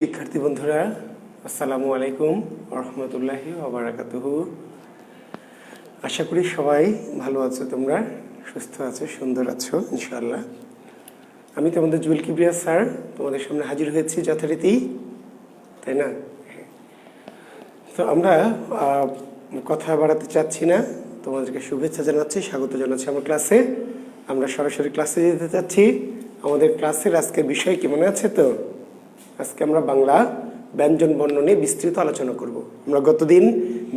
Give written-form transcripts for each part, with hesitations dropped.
শিক্ষার্থী বন্ধুরা, আসসালামু আলাইকুম রহমতুল্লাহি ওয়া বারাকাতুহু। আশা করি সবাই ভালো আছো, তোমরা সুস্থ আছো, সুন্দর আছো ইনশাআল্লাহ। আমি তোমাদের জুয়েল কিবরিয়া স্যার তোমাদের সামনে হাজির হয়েছি যথারীতি, তাই না? তো আমরা কথা বাড়াতে চাচ্ছি না, তোমাদেরকে শুভেচ্ছা জানাচ্ছি, স্বাগত জানাচ্ছি আমার ক্লাসে। আমরা সরাসরি ক্লাসে যেতে চাচ্ছি। আমাদের ক্লাসের আজকের বিষয় কি মনে আছে তো? আজকে আমরা বাংলা ব্যঞ্জন বর্ণ নিয়ে বিস্তৃত আলোচনা করব। আমরা গতদিন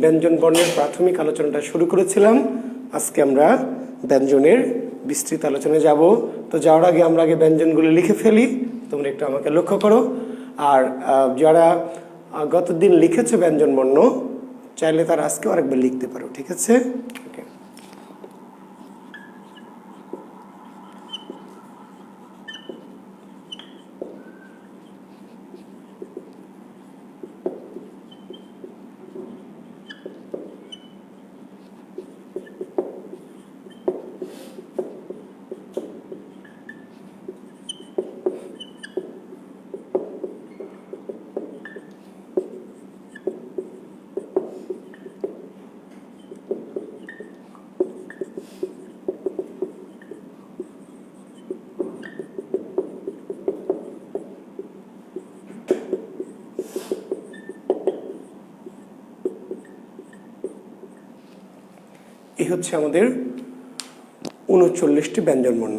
ব্যঞ্জন বর্ণের প্রাথমিক আলোচনাটা শুরু করেছিলাম। আজকে আমরা ব্যঞ্জনের বিস্তৃত আলোচনায় যাব। তো যাওয়ার আগে আমরা আগে ব্যঞ্জনগুলো লিখে ফেলি, তোমরা একটু আমাকে লক্ষ্য করো। আর যারা গতদিন লিখেছো ব্যঞ্জন বর্ণ, চাইলে তারা আজকেও আরেকবার লিখতে পারো, ঠিক আছে? এই হচ্ছে আমাদের 39টি ব্যঞ্জন বর্ণ,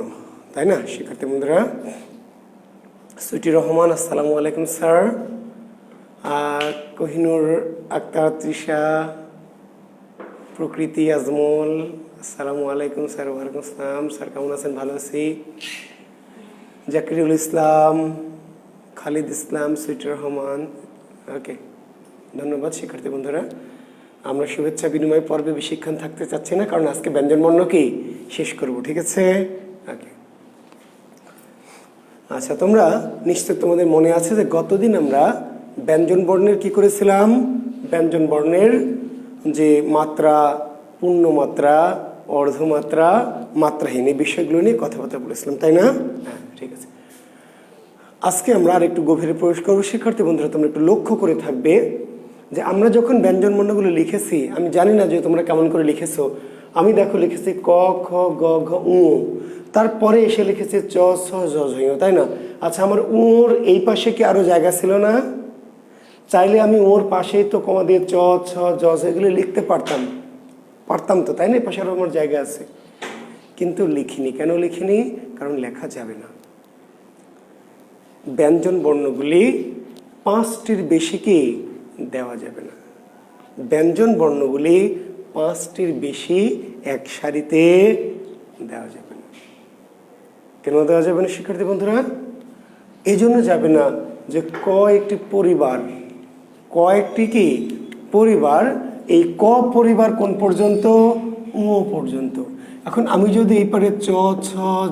তাই না শিক্ষার্থী বন্ধুরা? সুইটি রহমান, আসসালামু আলাইকুম স্যার। কোহিনুর আক্তার, তৃষা, প্রকৃতি, আজমল, আসসালামু আলাইকুম স্যার। ওয়ালাইকুম আসসালাম স্যার, কেমন আছেন? ভালো আছি। জাকিরুল ইসলাম, খালিদ ইসলাম, সুইটি রহমান, ওকে, ধন্যবাদ শিক্ষার্থী বন্ধুরা। আমরা শুভেচ্ছা বিনিময় পর্বে বেশিক্ষণ থাকতে চাচ্ছি না, কারণ আজকে ব্যঞ্জন বর্ণ কি শেষ করব, ঠিক আছে? ওকে, আচ্ছা, তোমরা নিশ্চয় তোমাদের মনে আছে যে গতদিন আমরা ব্যঞ্জন বর্ণের কি করেছিলাম? ব্যঞ্জন বর্ণের যে মাত্রা, পূর্ণমাত্রা, অর্ধমাত্রা, মাত্রাহীন, এই বিষয়গুলো নিয়ে কথাবার্তা বলেছিলাম, তাই না? হ্যাঁ, ঠিক আছে। আজকে আমরা আর একটু গভীরে প্রবেশ করবো। শিক্ষার্থী বন্ধুরা, তোমরা একটু লক্ষ্য করে থাকবে যে আমরা যখন ব্যঞ্জন বর্ণগুলো লিখেছি, আমি জানি না যে তোমরা কেমন করে লিখেছো। আমি দেখো লিখেছি ক, খ, গ, ঘ, উ, তারপরে এসে লিখেছি চ, ছ, জ, ঝ, তাই না? আচ্ছা, আমার উর এই পাশে কি আরো জায়গা ছিল না? চাইলে আমি ওর পাশেই তো কমা দিয়ে চ, ছ, জ, ঝ এগুলো লিখতে পারতাম তো, তাই না? এই পাশে আরো আমার জায়গা আছে, কিন্তু লিখিনি। কেন লিখিনি? কারণ লেখা যাবে না। ব্যঞ্জন বর্ণগুলি 5টির বেশি কি দেওয়া যাবে না। ব্যঞ্জন বর্ণগুলি 5টির বেশি এক সারিতে দেওয়া যাবে না। কেন দেওয়া যাবে না শিক্ষার্থী বন্ধুরা? এই জন্য যাবে না যে ক একটি পরিবার, ক একটি কি পরিবার, এই ক পরিবার কোন পর্যন্ত? উ পর্যন্ত। এখন আমি যদি এই পারে চ, ছ,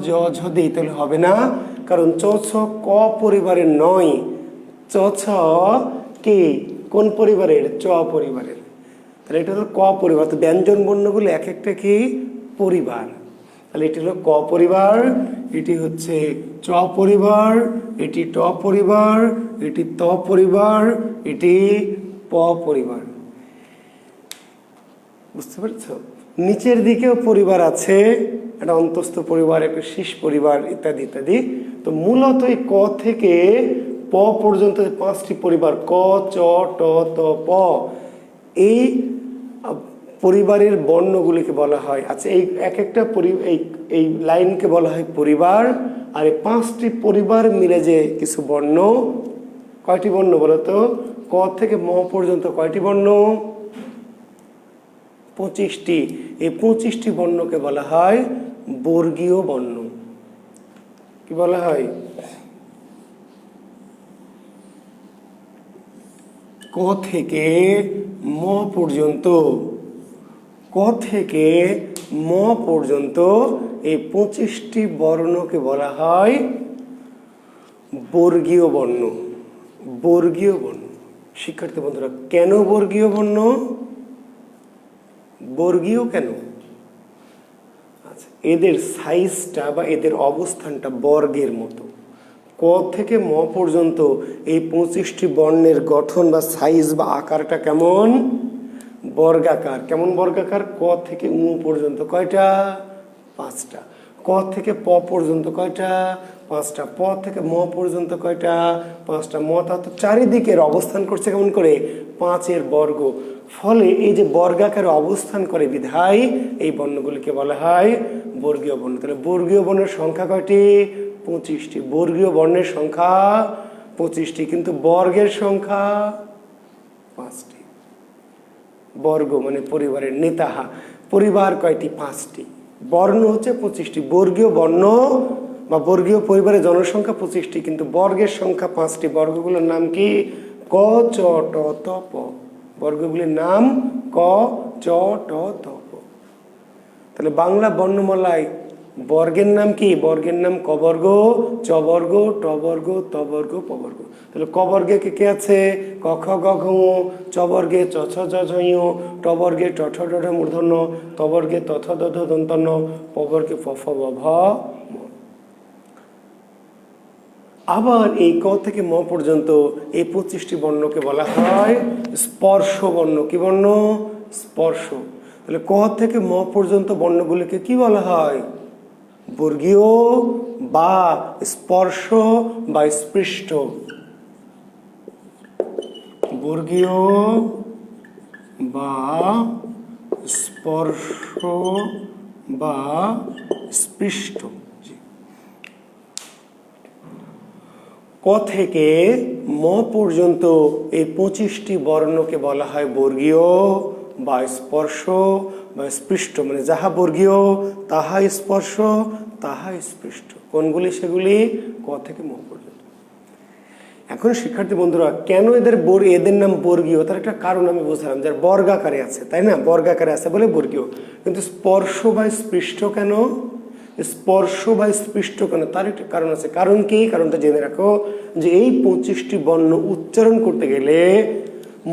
জ, ঝ দিই, তাহলে হবে না, কারণ চ, ছ ক পরিবারের নয়। চ, ছ কি কোন পরিবারের? চ পরিবারের। তাহলে এটা হলো ক পরিবার। তো ব্যঞ্জন বর্ণগুলো এক একটা কি পরিবার। তাহলে এটি হলো ক পরিবার, এটি হচ্ছে চ পরিবার, এটি ট পরিবার, এটি ত পরিবার, এটি প পরিবার। বুঝতে পারছ? নিচের দিকেও পরিবার আছে, একটা অন্তস্থ পরিবার, একটা শীষ পরিবার, ইত্যাদি ইত্যাদি। তো মূলত এই ক থেকে প পর্যন্ত 5টি পরিবার, ক, চ, ট, ত, প, এই পরিবারের বর্ণগুলিকে বলা হয়। আচ্ছা, এই এক একটা এই লাইনকে বলা হয় পরিবার। আর এই 5টি পরিবার মিলে যে কিছু বর্ণ, কয়টি বর্ণ বলো তো? ক থেকে ম পর্যন্ত কয়টি বর্ণ? 25টি। এই 25টি বর্ণকে বলা হয় বর্গীয় বর্ণ। কি বলা হয়? ক থেকে ম পর্যন্ত, ক থেকে ম পর্যন্ত এই 25টি বর্ণকে বলা হয় বর্গীয় বর্ণ। বর্গীয় বর্ণ। শিক্ষার্থী বন্ধুরা, কেন বর্গীয় বর্ণ? বর্গীয় কেন? আচ্ছা, এদের সাইজটা বা এদের অবস্থানটা বর্গের মতো। ক থেকে ম পর্যন্ত এই 25টি বর্ণের গঠন বা সাইজ বা আকারটা কেমন? বর্গাকার। কেমন বর্গাকার? ক থেকে উ পর্যন্ত কয়টা? 5টা। ক থেকে প পর্যন্ত কয়টা? 5টা। প থেকে ম পর্যন্ত কয়টা? 5টা। ম তা তো চারিদিকের অবস্থান করছে কেমন করে? 5-এর বর্গ। ফলে এই যে বর্গাকারে অবস্থান করে বিধায় এই বর্ণগুলিকে বলা হয় বর্গীয় বর্ণ। তাহলে বর্গীয় বর্ণের সংখ্যা কয়টি? 25টি। বর্গীয় বর্ণের সংখ্যা 25টি, কিন্তু বর্গের সংখ্যা 5টি। বর্গ মানে পরিবারের নেতাহা। পরিবার কয়টি? 5টি। বর্ণ হচ্ছে 25টি। বর্গীয় বর্ণ বা বর্গীয় পরিবারের জনসংখ্যা 25টি, কিন্তু বর্গের সংখ্যা 5টি। বর্গগুলোর নাম কি? ক, চ, ট, ত, প। বর্গগুলির নাম ক, চ, ট, ত, প। তাহলে বাংলা বর্ণমালায় বর্গের নাম কি? বর্গের নাম ক বর্গ, চ বর্গ, ট বর্গ, ত বর্গ, প বর্গ। তাহলে ক বর্গে কে কে আছে? ক, খ, গ, ঘ, ঙ। চ বর্গে চ, ছ, জ, ঝ, ঞ। ট বর্গে ট, ঠ, ড, ঢ, মূর্ধন্য। ত বর্গে ত, থ, দ, ধ, দন্তন্য। প বর্গে প, ফ, ব, ভ, ম। আবার এই ক থেকে ম পর্যন্ত এই 25টি বর্ণকে বলা হয় স্পর্শ বর্ণ। কি বর্ণ? স্পর্শ। তাহলে ক থেকে ম পর্যন্ত বর্ণগুলিকে কি বলা হয়? বর্গীয় বা স্পর্শ বা স্পৃষ্ট। বর্গীয় বা স্পর্শ বা স্পৃষ্ট। ক থেকে ম পর্যন্ত এই 25টি বর্ণকে বলা হয় বর্গীয় বা স্পর্শ বা স্পৃষ্ট। মানে যাহা বর্গীয় তাহা স্পর্শ, তাহা স্পৃষ্ট। কোনগুলি সেগুলি? ক থেকে ম পর্যন্ত। এখন শিক্ষার্থী বন্ধুরা, কেন এদের নাম বর্গীয় তার একটা কারণ আমি বুঝলাম। যার বর্গাকারে আছে, তাই না? বর্গাকারে আছে বলে বর্গীয়। কিন্তু স্পর্শ বা স্পৃষ্ট কেন? স্পর্শ বা স্পৃষ্ট কেন? তার একটা কারণ আছে। কারণ কি? কারণটা জেনে রাখো যে এই 25টি বর্ণ উচ্চারণ করতে গেলে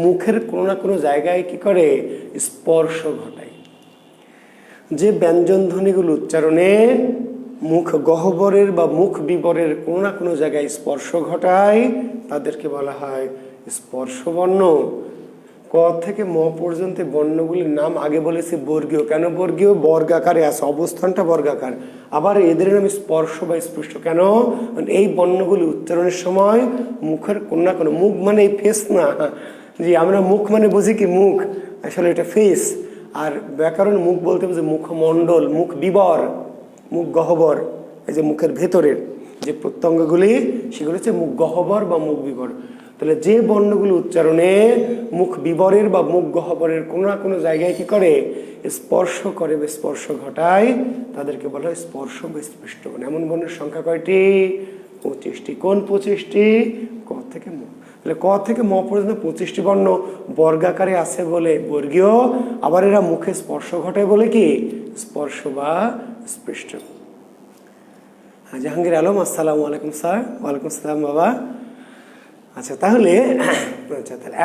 মুখের কোনো না কোনো জায়গায় কি করে? স্পর্শ ঘটায়। যে ব্যঞ্জন ধ্বনিগুলো উচ্চারণে মুখ গহ্বরের বা মুখ বিবরের কোনো না কোনো জায়গায় স্পর্শ ঘটায় তাদেরকে বলা হয় স্পর্শ বর্ণ। ক থেকে ম পর্যন্ত বর্ণগুলির নাম আগে বলেছি বর্গীয়। কেন বর্গীয়? বর্গাকারে আছে, অবস্থানটা বর্গাকার। আবার এদের নাম স্পর্শ বা স্পৃষ্ট। কেন? এই বর্ণগুলি উচ্চারণের সময় মুখের কোনো না কোনো, মুখ মানে এই ফেস না, যে আমরা মুখ মানে বুঝি কি মুখ, আসলে এটা ফেস। আর ব্যাকরণ মুখ বলতে বুঝি মুখমণ্ডল, মুখ বিবর, মুখ গহ্বর। এই যে মুখের ভেতরের যে প্রত্যঙ্গগুলি সেগুলো হচ্ছে মুখ গহ্বর বা মুখ বিবর। তাহলে যে বর্ণগুলো উচ্চারণে মুখ বিবরের বা মুখ গহ্বরের কোনো না কোনো জায়গায় কি করে? স্পর্শ করে বা স্পর্শ ঘটায়, তাদেরকে বলা হয় স্পর্শ বা স্পৃষ্ট। এমন বর্ণের সংখ্যা কয়টি? 25টি। কোন 25টি? ক থেকে ম। তাহলে ক থেকে ম পর্যন্ত 25টি বর্ণ বর্গাকারে আছে বলে বর্গীয়। আবার এরা মুখে স্পর্শ ঘটায় বলে কি? স্পর্শ বা স্পৃষ্ট। জাহাঙ্গীর আলম, আসসালামু আলাইকুম স্যার। ওয়ালাইকুম আসসালাম বাবা। আচ্ছা, তাহলে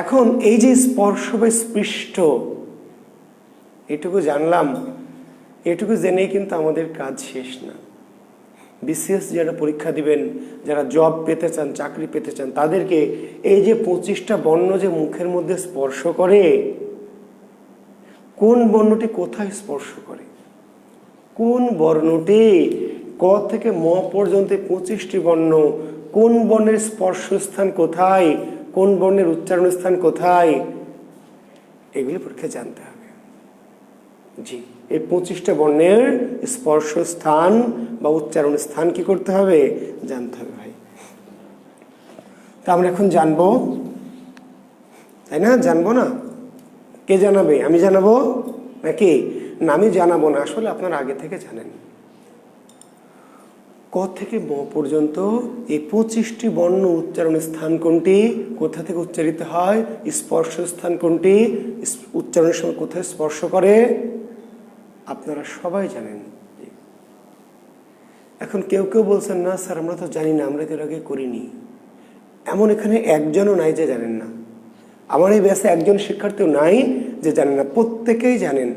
এখন এই যে স্পর্শ বা স্পৃষ্ট, এটুকু জানলাম। এটুকু জেনেই কিন্তু আমাদের কাজ শেষ না। বিসিএস যারা পরীক্ষা দিবেন, যারা জব পেতে চান, চাকরি পেতে চান, তাদেরকে এই যে 25টা বর্ণ যে মুখের মধ্যে স্পর্শ করে, কোন বর্ণটি কোথায় স্পর্শ করে, কোন বর্ণটি ক থেকে ম পর্যন্ত 25টি বর্ণ, কোন বর্ণের স্পর্শস্থান কোথায়, কোন বর্ণের উচ্চারণ স্থান কোথায়, এগুলি পরীক্ষা জানতে হবে। জি, এই 25টা বর্ণের স্পর্শ স্থান বা উচ্চারণ স্থান কি করতে হবে? জানতে হবে ভাই। তা আমরা এখন জানবো, তাই না? জানবো না? কে জানাবে? আমি জানাবো নাকি? না, আমি জানাবো না, আসলে আপনারা আগে থেকে জানেন। ক থেকে ম পর্যন্ত এই 25টি বর্ণ উচ্চারণ স্থান কোনটি, কোথা থেকে উচ্চারিত হয়, স্পর্শ স্থান কোনটি, উচ্চারণের সময় কোথায় স্পর্শ করে, আপনারা সবাই জানেন। এখন কেউ কেউ বলছেন না স্যার আমরা তো জানি না, আমরা তো এর আগে করিনি। এমন এখানে একজনও নাই যে জানেন না। আমার এই ব্যাচে একজন শিক্ষার্থীও নাই যে জানেন না, প্রত্যেকেই জানেন।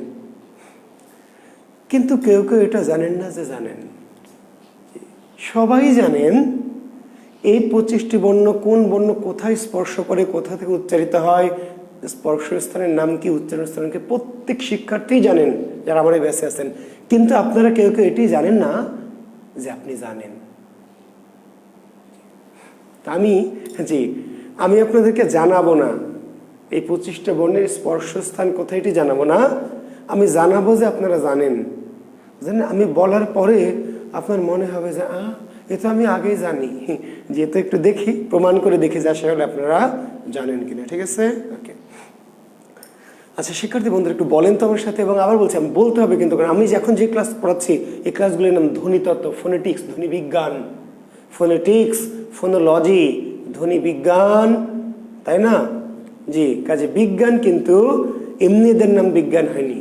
কিন্তু কেউ কেউ এটা জানেন না যে জানেন। সবাই জানেন, এই 25টি বর্ণ কোন বর্ণ কোথায় স্পর্শ করে, কোথা থেকে উচ্চারিত হয়, স্পর্শস্থানের নাম কি, উচ্চারণ স্থান কি, প্রত্যেক শিক্ষার্থী জানেন যারা আমার এই ব্যাচে আছেন। কিন্তু আপনারা কেউ কেউ এটি জানেন না যে আপনি জানেন। আমি আপনাদেরকে জানাবো না এই 25টা বর্ণের স্পর্শস্থান কোথায়, এটি জানাবো না। আমি জানাবো যে আপনারা জানেন। আমি বলার পরে আপনার মনে হবে যে এ তো আমি আগেই জানি, যেহেতু একটু দেখি, প্রমাণ করে দেখি যে আসলে আপনারা জানেন কিনা। ঠিক আছে, ওকে। আচ্ছা শিক্ষার্থী বন্ধুরা, একটু বলেন তো আমার সাথে। এবং আবার বলছি, আমি বলতে হবে কিন্তু, কারণ আমি এখন যে ক্লাস পড়াচ্ছি এই ক্লাসগুলির নাম ধ্বনিতত্ত্ব, ফোনেটিক্স, ধ্বনি বিজ্ঞান, ফোনেটিক্স, ফোনোলজি, ধ্বনি বিজ্ঞান, তাই না? জি, কাজে বিজ্ঞান কিন্তু এমনি এদের নাম বিজ্ঞান হয়নি,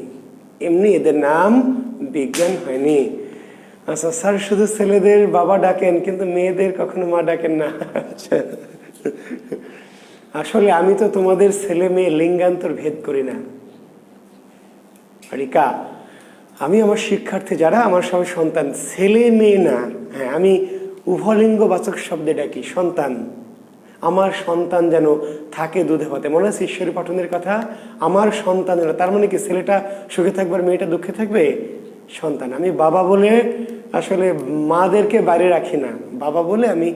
এমনি এদের নাম বিজ্ঞান হয়নি। আচ্ছা স্যার, শুধু ছেলেদের বাবা ডাকেন কিন্তু মেয়েদের কখনো মা ডাকেন না। আচ্ছা, আসলে আমি তো তোমাদের ছেলে মেয়ে লিঙ্গান্তর ভেদ করি না রিকা। আমি আমার শিক্ষার্থী যারা, আমার সবাই সন্তান, ছেলে মেয়ে না। হ্যাঁ, আমি উভলিঙ্গবাচক শব্দে ডাকি, সন্তান। আমার সন্তান যেন থাকে দুধে ভাতে। মনে আছে ঈশ্বরী পাঠনের কথা, আমার সন্তান যেন, তার মানে কি ছেলেটা সুখে থাকবে আর মেয়েটা দুঃখে থাকবে? সন্তান। আমি বাবা বলে আসলে মাদেরকে বাইরে রাখি না, বাবা বলে আমি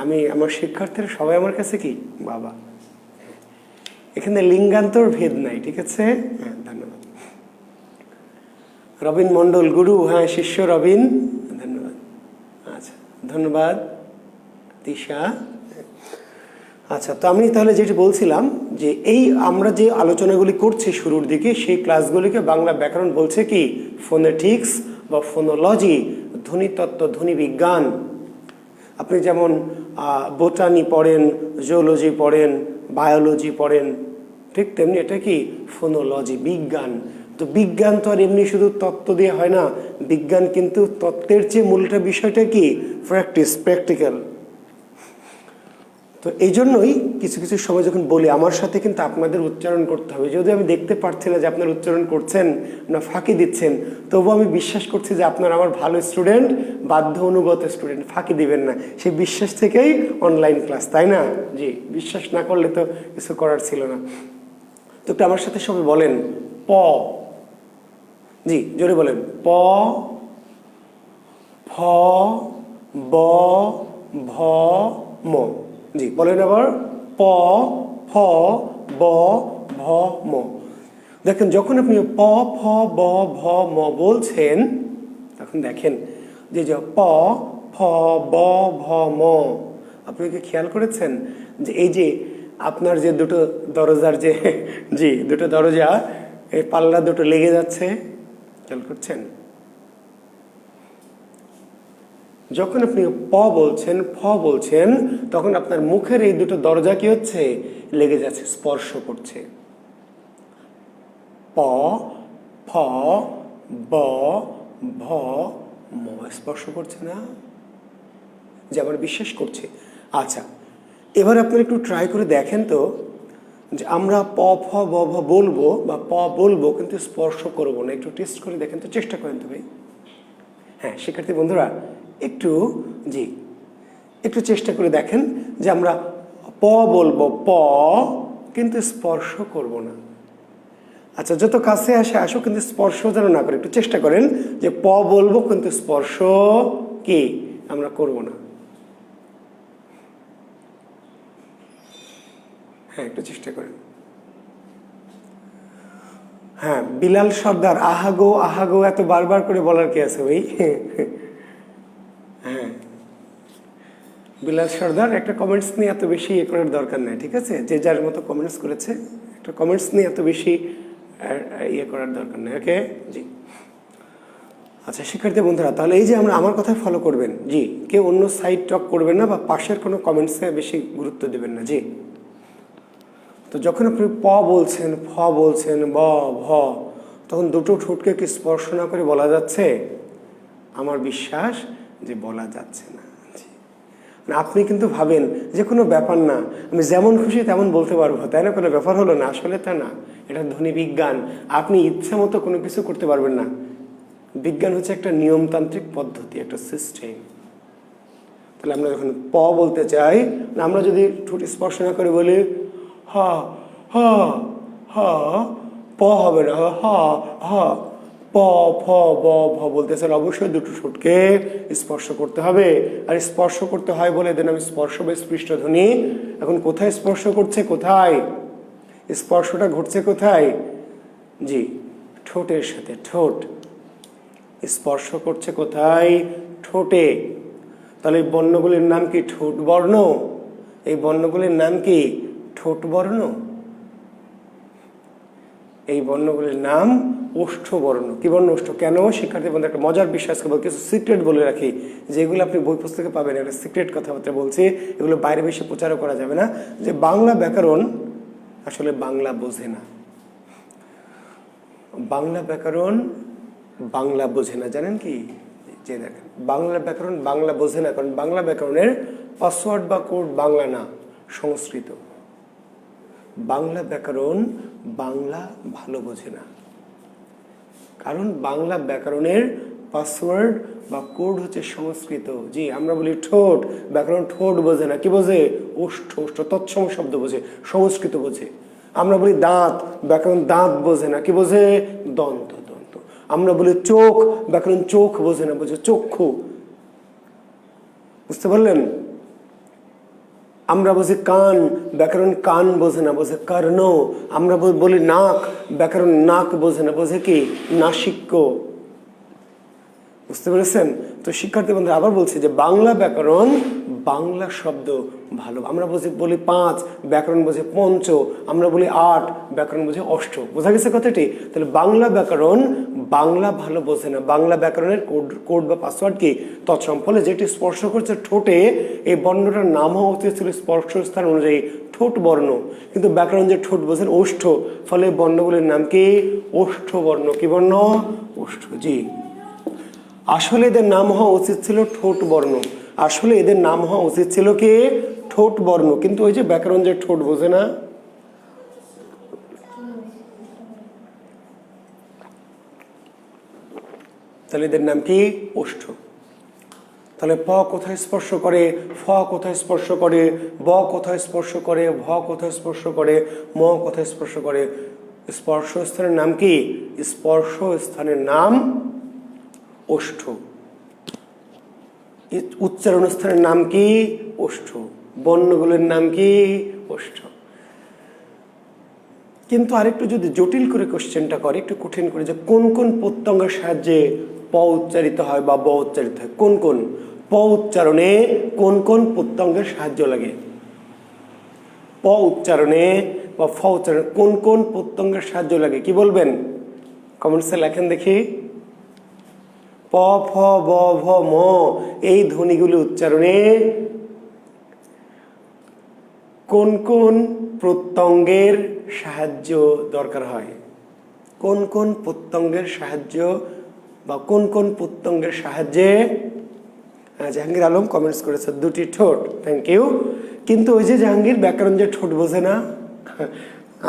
আমি আমার শিক্ষার্থীরা সবাই আমার কাছে কি বাবা। এখানে লিঙ্গান্তর ভেদ নাই, ঠিক আছে? হ্যাঁ, ধন্যবাদ। রবিন মন্ডল গুরু, হ্যাঁ শিষ্য রবিন, ধন্যবাদ। আচ্ছা ধন্যবাদ তিশা। আচ্ছা, তো আমি তাহলে যেটি বলছিলাম যে এই আমরা যে আলোচনাগুলি করছি শুরুর দিকে, সেই ক্লাসগুলিকে বাংলা ব্যাকরণ বলছে কি ফোনেটিক্স বা ফোনোলজি, ধ্বনিতত্ত্ব, ধ্বনি বিজ্ঞান। আপনি যেমন বোটানি পড়েন, জুওলজি পড়েন, বায়োলজি পড়েন, ঠিক তেমনি এটা কি ফোনোলজি, বিজ্ঞান। তো বিজ্ঞান তো আর এমনি শুধু তত্ত্ব দিয়ে হয় না, বিজ্ঞান কিন্তু তত্ত্বের চেয়ে মূলটা বিষয়টা কি প্র্যাকটিস, প্র্যাকটিক্যাল। তো এই জন্যই কিছু কিছু সময় যখন বলি আমার সাথে কিন্তু আপনাদের উচ্চারণ করতে হবে। যদি আমি দেখতে পারছি না যে আপনার উচ্চারণ করছেন না ফাঁকি দিচ্ছেন, তবু আমি বিশ্বাস করছি যে আপনার আমার ভালো স্টুডেন্ট, বাধ্য অনুগত স্টুডেন্ট, ফাঁকি দিবেন না। সেই বিশ্বাস থেকেই অনলাইন ক্লাস, তাই না? জি, বিশ্বাস না করলে তো কিছু করার ছিল না। তো একটু আমার সাথে সবাই বলেন প। জি জোরে বলেন প, ফ, ব, ভ, ম। জি বলেন আবার প, ফ, ব, ভ, ম। দেখেন যখন আপনি প, ফ, ব, ভ, ম বলছেন, তখন দেখেন যে প, ফ, ব, ভ, ম, আপনি কি খেয়াল করেছেন যে এই যে আপনার যে দুটো দরজার যে জি দুটো দরজা, এই পাল্লা দুটো লেগে যাচ্ছে, খেয়াল করছেন? যখন আপনি প বলছেন, ফ বলছেন, তখন আপনার মুখের এই দুটো দরজা কি হচ্ছে লেগে যাচ্ছে, স্পর্শ করছে। প, ফ, ব, ভ, ম, স্পর্শ করছে না? যে আমার বিশ্বাস করছে। আচ্ছা, এবার আপনারা একটু ট্রাই করে দেখেন তো, যে আমরা প, ফ, ব, ভ বলবো বা প বলবো কিন্তু স্পর্শ করবো না। একটু টেস্ট করে দেখেন তো, চেষ্টা করেন তো ভাই। হ্যাঁ শিক্ষার্থী বন্ধুরা, একটু জি একটু চেষ্টা করে দেখেন যে আমরা প বলবো প কিন্তু স্পর্শ করব না। আচ্ছা, যত কাছে আসে আসো, কিন্তু স্পর্শ যেন না করে। একটু চেষ্টা করেন যে প বলবো কিন্তু স্পর্শ কি আমরা করব না। হ্যাঁ একটু চেষ্টা করেন। হ্যাঁ বিলাল সর্দার, আহাগো আহাগো এত বারবার করে বলার কি আছে ভাই? হ্যাঁ বিলাল সর্দার, একটা কমেন্টস নিয়ে এত বেশি ইয়ে করার দরকার নেই, ঠিক আছে? যে যার মতো কমেন্টস করেছে, একটা কমেন্টস নিয়ে এত বেশি ইয়ে করার দরকার নেই, ওকে? জি আচ্ছা শিক্ষার্থী বন্ধুরা, তাহলে এই যে আমরা আমার কথা ফলো করবেন, জি কেউ অন্য সাইড টক করবেন না বা পাশের কোনো কমেন্টসে বেশি গুরুত্ব দেবেন না। জি, তো যখন আপনি প বলছেন, ফ বলছেন, ব, ভ, তখন দুটো ঠোঁটকে কি স্পর্শ না করে বলা যাচ্ছে? আমার বিশ্বাস যে বলা যাচ্ছে না। আপনি কিন্তু ভাবেন যে কোনো ব্যাপার না, আমি যেমন খুশি তেমন বলতে পারবো, তাই না? কোনো ব্যাপার হলো না, আসলে তা না। এটা ধ্বনি বিজ্ঞান, আপনি ইচ্ছা মতো কোনো কিছু করতে পারবেন না। বিজ্ঞান হচ্ছে একটা নিয়মতান্ত্রিক পদ্ধতি, একটা সিস্টেম। তাহলে আমরা যখন প বলতে চাই, আমরা যদি ঠোঁট স্পর্শ না করে বলি হ হ হ, প হবে না, হ হ, প ফ ব ভ বলতে চাইলে অবশ্যই দুটো ঠোঁটকে স্পর্শ করতে হবে। আর স্পর্শ করতে হয় বলে এদের নাম স্পর্শ বা স্পৃষ্টধ্বনি। এখন কোথায় স্পর্শ করছে, কোথায় স্পর্শটা ঘটছে, কোথায়? জি, ঠোঁটের সাথে। ঠোঁট স্পর্শ করছে কোথায়? ঠোঁটে। তাহলে এই বর্ণগুলির নাম কি? ঠোঁট বর্ণ। এই বর্ণগুলির নাম কি? ঠোঁট বর্ণ। এই বর্ণগুলির নাম ওষ্ঠ বর্ণ। কি বর্ণ? ওষ্ঠ। কেন? শিক্ষার্থী বন্ধু একটা মজার বিষয় আজকে কিছু সিক্রেট বলে রাখি, যেগুলো আপনি বই পুস্তকে পাবেন। একটা সিক্রেট কথাবার্তা বলছি, এগুলো বাইরে বেশি প্রচারও করা যাবে না। যে বাংলা ব্যাকরণ আসলে বাংলা বোঝে না। বাংলা ব্যাকরণ বাংলা বোঝে না, জানেন কি? যে দেখেন, বাংলা ব্যাকরণ বাংলা বোঝে না, কারণ বাংলা ব্যাকরণের পাসওয়ার্ড বা কোড বাংলা না, সংস্কৃত। বাংলা ব্যাকরণ বাংলা ভালো বোঝে না, কারণ বাংলা ব্যাকরণের পাসওয়ার্ড বা কোড হচ্ছে সংস্কৃত। জি, আমরা বলি ঠোঁট, ব্যাকরণ ঠোঁট বোঝে না। কি বোঝে? ওষ্ঠ। ওষ্ঠ তৎসম শব্দ বোঝে, সংস্কৃত বোঝে। আমরা বলি দাঁত, ব্যাকরণ দাঁত বোঝে না। কি বোঝে? দন্ত। দন্ত। আমরা বলি চোখ, ব্যাকরণ চোখ বোঝে না, বোঝে চক্ষু। বুঝতে পারলেন? আমরা বুঝি কান, ব্যাকরণ কান বোঝে না, বোঝে কর্ণ। আমরা বলি নাক, ব্যাকরণ নাক বোঝে না, বোঝে কি? নাসিক্য। বুঝতে পেরেছেন? তো শিক্ষার্থী বন্ধু আবার বলছি যে বাংলা ব্যাকরণ বাংলা শব্দ ভালো। আমরা বলি পাঁচ, ব্যাকরণ বোঝে পঞ্চ। আমরা বলি আট, ব্যাকরণ বোঝে অষ্ট। বোঝা গেছে কথাটি? তাহলে বাংলা ব্যাকরণ বাংলা ভালো বোঝে না। বাংলা ব্যাকরণের কোড বা পাসওয়ার্ড কি? তৎসম। ফলে যেটি স্পর্শ করছে ঠোঁটে, এই বর্ণটার নাম হওয়া উচিত ছিল স্পর্শ স্থান অনুযায়ী ঠোঁট বর্ণ, কিন্তু ব্যাকরণ যে ঠোঁট বোঝেন ওষ্ঠ, ফলে বর্ণগুলির নাম কি? ওষ্ঠ বর্ণ। কি বর্ণ? ওষ্ঠ। জি, আসলে এদের নাম হওয়া উচিত ছিল ঠোঁট বর্ণ। আসলে এদের নাম হওয়া উচিত ছিল কি? ঠোঁট বর্ণ। কিন্তু ওই যে ব্যাকরণ যে ঠোঁট বোঝে না, তাহলে এদের নাম কি? ওষ্ঠ। তাহলে প কোথায় স্পর্শ করে, ফ কোথায় স্পর্শ করে, ব কোথায় স্পর্শ করে, ভ কোথায় স্পর্শ করে, ম কোথায় স্পর্শ করে? স্পর্শ স্থানের নাম কি? স্পর্শ স্থানের নাম ওষ্ঠ। উচ্চারণ স্থানের নাম কি? ওষ্ঠ। বর্ণগুলোর নাম কি? ওষ্ঠ। কিন্তু আরেকটু যদি জটিল করে কোশ্চেনটা করে, একটু কঠিন করে, যে কোন কোন প্রত্যঙ্গের সাহায্যে প উচ্চারিত হয় বা ব উচ্চারিত হয়? কোন কোন প উচ্চারণে কোন কোন প্রত্যঙ্গের সাহায্য লাগে? প উচ্চারণে বা ফ উচ্চারণে কোন কোন প্রত্যঙ্গের সাহায্য লাগে? কি বলবেন? কমেন্টসে লেখেন দেখি। প, ফ, ব, ভ, ম এই ধ্বনিগুলি উচ্চারণে কোন কোন প্রত্যঙ্গের সাহায্য দরকার হয়? কোন কোন প্রত্যঙ্গের সাহায্য বা কোন কোন প্রত্যঙ্গের সাহায্যে? জাহাঙ্গীর আলম কমেন্টস করেছে দুটি ঠোঁট, থ্যাংক ইউ। কিন্তু ওই যে জাহাঙ্গীর, ব্যাকরণ যে ঠোঁট বোঝে না,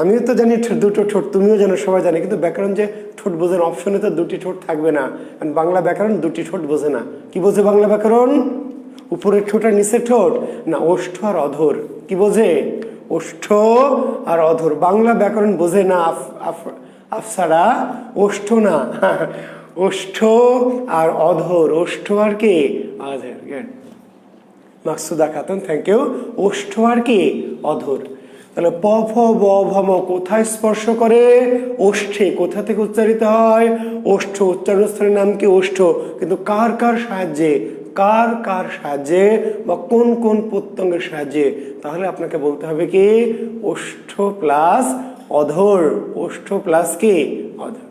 আমিও তো জানি দুটো ঠোঁট, তুমিও জানো, সবাই জানে, কিন্তু ব্যাকরণ যে ঠোঁট বোঝে না, অপশনে তো দুটি ঠোঁট থাকবে না, কারণ বাংলা ব্যাকরণ দুটি ঠোঁট বোঝে না। কি বোঝে বাংলা ব্যাকরণ? উপরের ঠোঁট আর নিচের ঠোঁট না, ওষ্ঠ আর অধর। কি বোঝে? ওষ্ঠ আর অধর। বাংলা ব্যাকরণ বোঝে না আফসারা, ওষ্ঠ না, ওষ্ঠ আর অধর। ওষ্ঠ আর কি? অধর। Good, Maksuda Khatun, thank you. ওষ্ঠ আর কি? অধর। তাহলে প, ফ, ব, ভ, ম কোথায় স্পর্শ করে? ওষ্ঠে। কোথা থেকে উচ্চারিত হয়? ওষ্ঠ। উচ্চারণ স্থানের নাম কি? ওষ্ঠ। কিন্তু কার কার সাহায্যে? কার কার সাহায্যে বা কোন কোন প্রত্যঙ্গের সাহায্যে? তাহলে আপনাকে বলতে হবে কি? ওষ্ঠ প্লাস অধর। ওষ্ঠ প্লাস কি? অধর।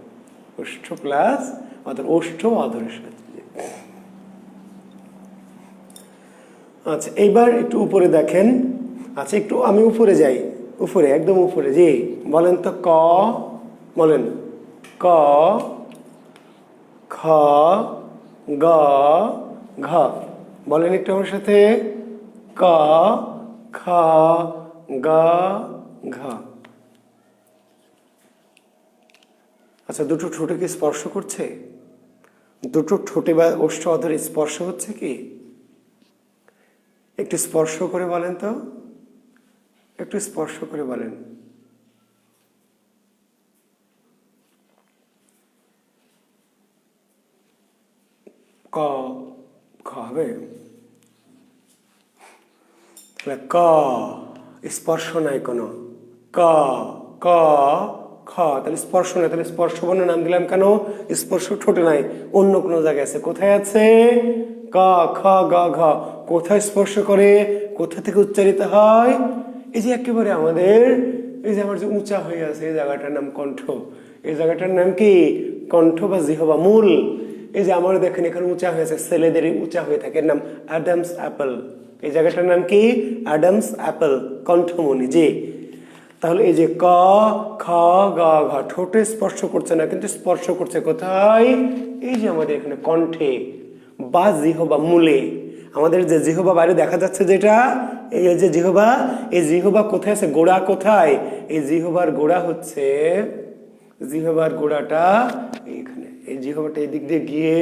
ওষ্ঠ প্লাস অধর। ওষ্ঠ অধরের সাহায্যে। আচ্ছা, এইবার একটু উপরে দেখেন। আচ্ছা, একটু আমি উপরে যাই, উপরে, একদম উপরে। জি, বলেন তো। ক বলেন। ক, খ, গ, ঘ। বলেন একটু আমার সাথে। ক, খ, গ, ঘ। আচ্ছা, দুটো ঠোঁটে কি স্পর্শ করছে? দুটো ঠোঁটে বা ওষ্ঠ অধরে স্পর্শ হচ্ছে কি? একটু স্পর্শ করে বলেন তো, একটু স্পর্শ করে বলেন। ক, খ হবে? তাহলে ক, স্পর্শ নাই কোনো। ক, ক, খ, তাহলে স্পর্শ নাই, তাহলে স্পর্শ বর্ণের নাম দিলাম কেন? স্পর্শ ঠোঁটে নাই, অন্য কোনো জায়গায় আছে। কোথায় আছে? ক, খ, গ, ঘ। কোথায় স্পর্শ করে, কোথা থেকে উচ্চারিত হয়? এই যে একেবারে আমাদের, এই যে আমার যে উঁচা হয়ে আছে এই জায়গাটার নাম কণ্ঠ। এই জায়গাটার নাম কি? কণ্ঠ বা জিহবা মূল। এই যে আমার দেখেন এখানে উঁচা হয়েছে, ছেলেদের উঁচা হয়ে থাকে, এর নাম অ্যাডামস অ্যাপল। এই জায়গাটার নাম কি? Adams Apple, কণ্ঠমণি। জি, তাহলে এই যে ক, খ, গ, ঘ, ঠোঁটে স্পর্শ করছে না, কিন্তু স্পর্শ করছে কোথায়? এই যে আমাদের এখানে কণ্ঠে বা জিহবা মূলে। আমাদের যে জিহবা বাইরে দেখা যাচ্ছে যেটা, এই যে জিহবা, এই জিহবা কোথায় আছে? গোড়া কোথায়? এই জিহবার গোড়া হচ্ছে, জিহবার গোড়াটা এইখানে, এই জিহবাটা এদিক দিয়ে গিয়ে